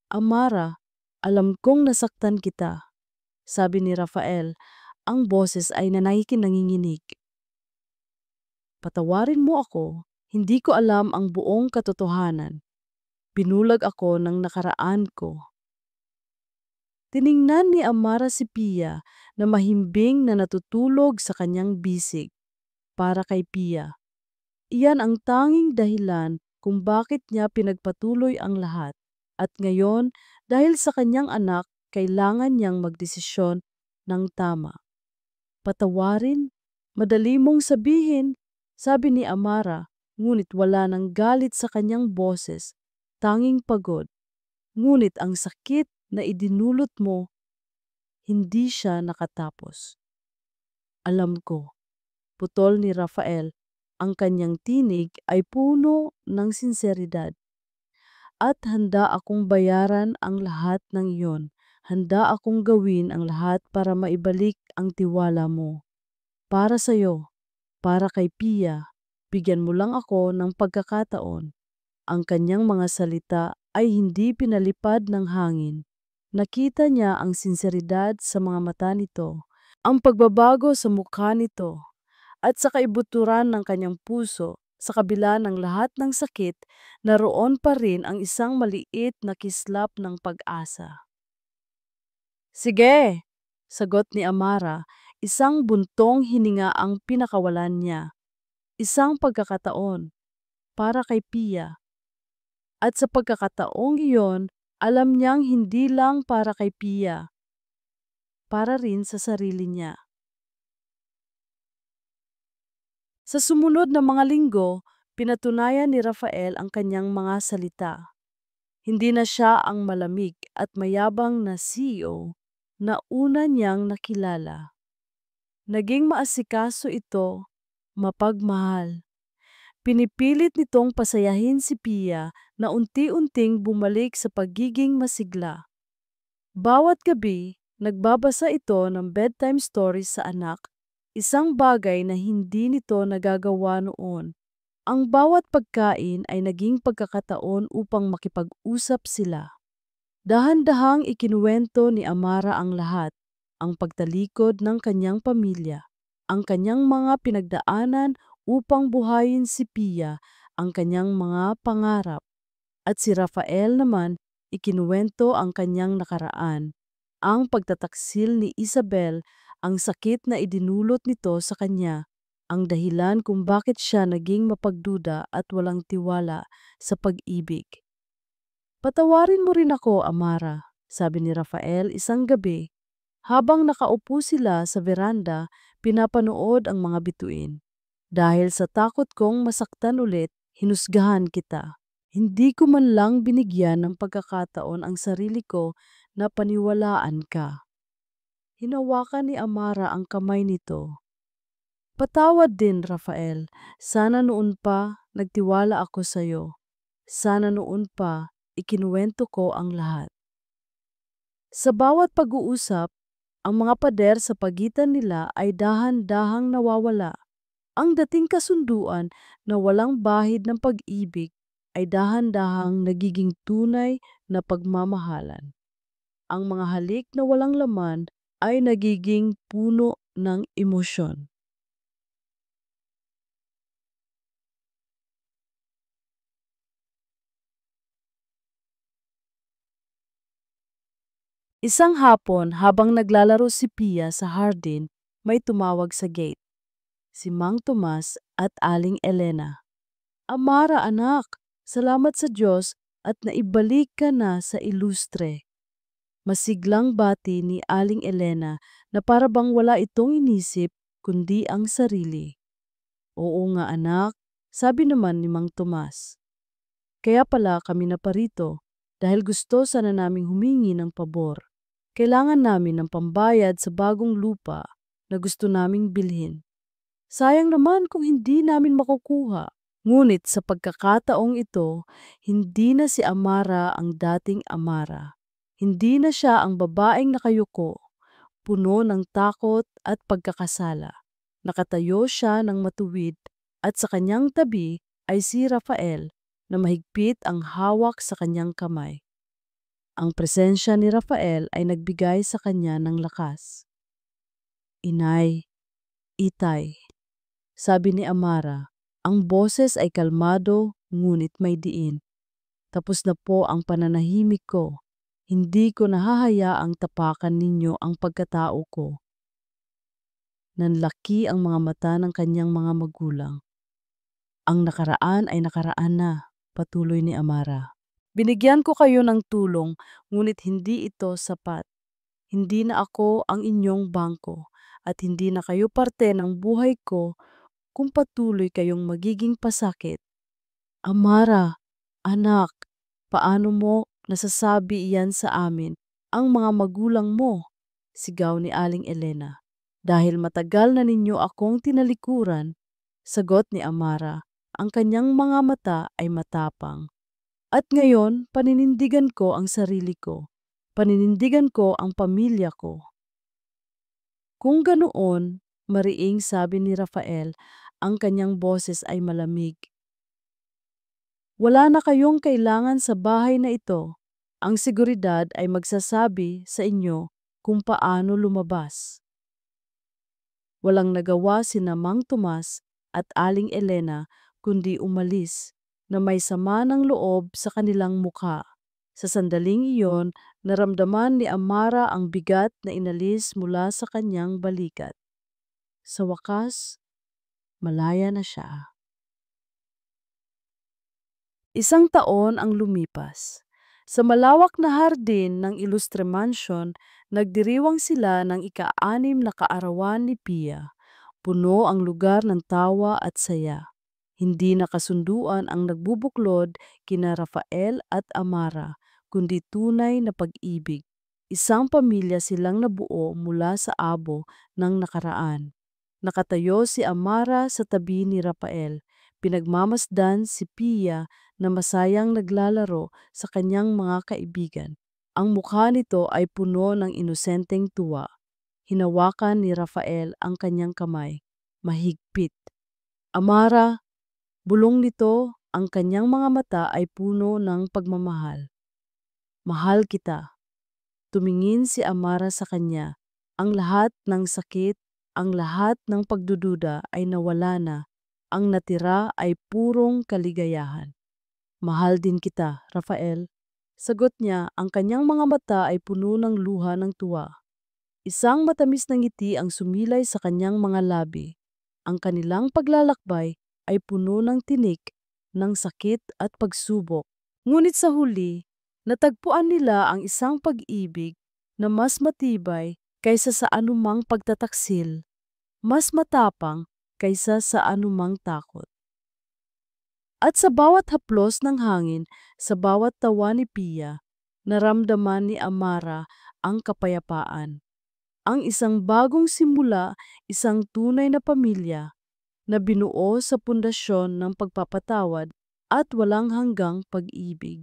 Amara, alam kong nasaktan kita, sabi ni Rafael. Ang boses ay nanginginig. Patawarin mo ako, hindi ko alam ang buong katotohanan. Binulag ako ng nakaraan ko. Tiningnan ni Amara si Pia na mahimbing na natutulog sa kanyang bisig. Para kay Pia, iyan ang tanging dahilan kung bakit niya pinagpatuloy ang lahat. At ngayon, dahil sa kanyang anak, kailangan niyang magdesisyon ng tama. Patawarin? Madali mong sabihin, sabi ni Amara, ngunit wala nang galit sa kanyang boses, tanging pagod. Ngunit ang sakit na idinulot mo, hindi siya nakatapos. Alam ko, putol ni Rafael, ang kanyang tinig ay puno ng sinseridad. At handa akong bayaran ang lahat ng iyon. Handa akong gawin ang lahat para maibalik ang tiwala mo. Para sa'yo, para kay Pia, bigyan mo lang ako ng pagkakataon. Ang kanyang mga salita ay hindi pinalipad ng hangin. Nakita niya ang sinseridad sa mga mata nito, ang pagbabago sa mukha nito, at sa kaibuturan ng kanyang puso. Sa kabila ng lahat ng sakit, naroon pa rin ang isang maliit na kislap ng pag-asa. Sige, sagot ni Amara, isang buntong hininga ang pinakawalan niya. Isang pagkakataon para kay Pia. At sa pagkakataong iyon, alam niyang hindi lang para kay Pia, para rin sa sarili niya. Sa sumunod na mga linggo, pinatunayan ni Rafael ang kanyang mga salita. Hindi na siya ang malamig at mayabang na CEO na una niyang nakilala. Naging maasikaso ito, mapagmahal. Pinipilit nitong pasayahin si Pia na unti-unting bumalik sa pagiging masigla. Bawat gabi, nagbabasa ito ng bedtime stories sa anak, isang bagay na hindi nito nagagawa noon. Ang bawat pagkain ay naging pagkakataon upang makipag-usap sila. Dahan-dahang ikinuwento ni Amara ang lahat, ang pagtalikod ng kanyang pamilya, ang kanyang mga pinagdaanan upang buhayin si Pia, ang kanyang mga pangarap. At si Rafael naman, ikinuwento ang kanyang nakaraan, ang pagtataksil ni Isabel, ang sakit na idinulot nito sa kanya, ang dahilan kung bakit siya naging mapagduda at walang tiwala sa pag-ibig. Patawarin mo rin ako, Amara, sabi ni Rafael isang gabi. Habang nakaupo sila sa veranda, pinapanood ang mga bituin. Dahil sa takot kong masaktan ulit, hinusgahan kita. Hindi ko man lang binigyan ng pagkakataon ang sarili ko na paniwalaan ka. Hinawakan ni Amara ang kamay nito. Patawad din, Rafael. Sana noon pa nagtiwala ako sa iyo. Sana noon pa ikinuwento ko ang lahat. Sa bawat pag-uusap, ang mga pader sa pagitan nila ay dahan-dahang nawawala. Ang dating kasunduan na walang bahid ng pag-ibig ay dahan-dahang nagiging tunay na pagmamahalan. Ang mga halik na walang laman ay nagiging puno ng emosyon. Isang hapon habang naglalaro si Pia sa hardin, may tumawag sa gate. Si Mang Tomas at Aling Elena. Amara anak, salamat sa Diyos at naibalik ka na sa ilustre. Masiglang bati ni Aling Elena na para bang wala itong inisip kundi ang sarili. Oo nga anak, sabi naman ni Mang Tomas. Kaya pala kami naparito dahil gusto sana naming humingi ng pabor. Kailangan namin ng pambayad sa bagong lupa na gusto naming bilhin. Sayang naman kung hindi namin makukuha. Ngunit sa pagkakataong ito, hindi na si Amara ang dating Amara. Hindi na siya ang babaeng nakayuko, puno ng takot at pagkakasala. Nakatayo siya ng matuwid at sa kanyang tabi ay si Rafael na mahigpit ang hawak sa kanyang kamay. Ang presensya ni Rafael ay nagbigay sa kanya ng lakas. Inay, Itay, sabi ni Amara, ang boses ay kalmado ngunit may diin. Tapos na po ang pananahimik ko. Hindi ko nahahayaang tapakan ninyo ang pagkatao ko. Nanlaki ang mga mata ng kanyang mga magulang. Ang nakaraan ay nakaraan na, patuloy ni Amara. Binigyan ko kayo ng tulong, ngunit hindi ito sapat. Hindi na ako ang inyong bangko at hindi na kayo parte ng buhay ko kung patuloy kayong magiging pasakit. Amara, anak, paano mo nasasabi iyan sa amin, ang mga magulang mo? Sigaw ni Aling Elena. Dahil matagal na ninyo akong tinalikuran, sagot ni Amara, ang kanyang mga mata ay matapang. At ngayon, paninindigan ko ang sarili ko. Paninindigan ko ang pamilya ko. Kung ganoon, mariing sabi ni Rafael, ang kanyang boses ay malamig. Wala na kayong kailangan sa bahay na ito. Ang seguridad ay magsasabi sa inyo kung paano lumabas. Walang nagawa sina Mang Tomas at Aling Elena kundi umalis na may sama ng loob sa kanilang mukha. Sa sandaling iyon, naramdaman ni Amara ang bigat na inalis mula sa kanyang balikat. Sa wakas, malaya na siya. Isang taon ang lumipas. Sa malawak na hardin ng Ilustre Mansion, nagdiriwang sila ng ika-6 na kaarawan ni Pia. Puno ang lugar ng tawa at saya. Hindi nakasunduan ang nagbubuklod kina Rafael at Amara, kundi tunay na pag-ibig. Isang pamilya silang nabuo mula sa abo ng nakaraan. Nakatayo si Amara sa tabi ni Rafael. Pinagmamasdan si Pia na masayang naglalaro sa kanyang mga kaibigan. Ang mukha nito ay puno ng inosenteng tuwa. Hinawakan ni Rafael ang kanyang kamay, mahigpit. Amara, bulong nito, ang kanyang mga mata ay puno ng pagmamahal. Mahal kita. Tumingin si Amara sa kanya. Ang lahat ng sakit, ang lahat ng pagdududa ay nawala na. Ang natira ay purong kaligayahan. Mahal din kita, Rafael. Sagot niya, ang kanyang mga mata ay puno ng luha ng tuwa. Isang matamis na ngiti ang sumilay sa kanyang mga labi. Ang kanilang paglalakbay ay puno ng tinik, ng sakit at pagsubok. Ngunit sa huli, natagpuan nila ang isang pag-ibig na mas matibay kaysa sa anumang pagtataksil, mas matapang kaysa sa anumang takot. At sa bawat haplos ng hangin, sa bawat tawa ni Pia, naramdaman ni Amara ang kapayapaan. Ang isang bagong simula, isang tunay na pamilya na binuo sa pundasyon ng pagpapatawad at walang hanggang pag-ibig.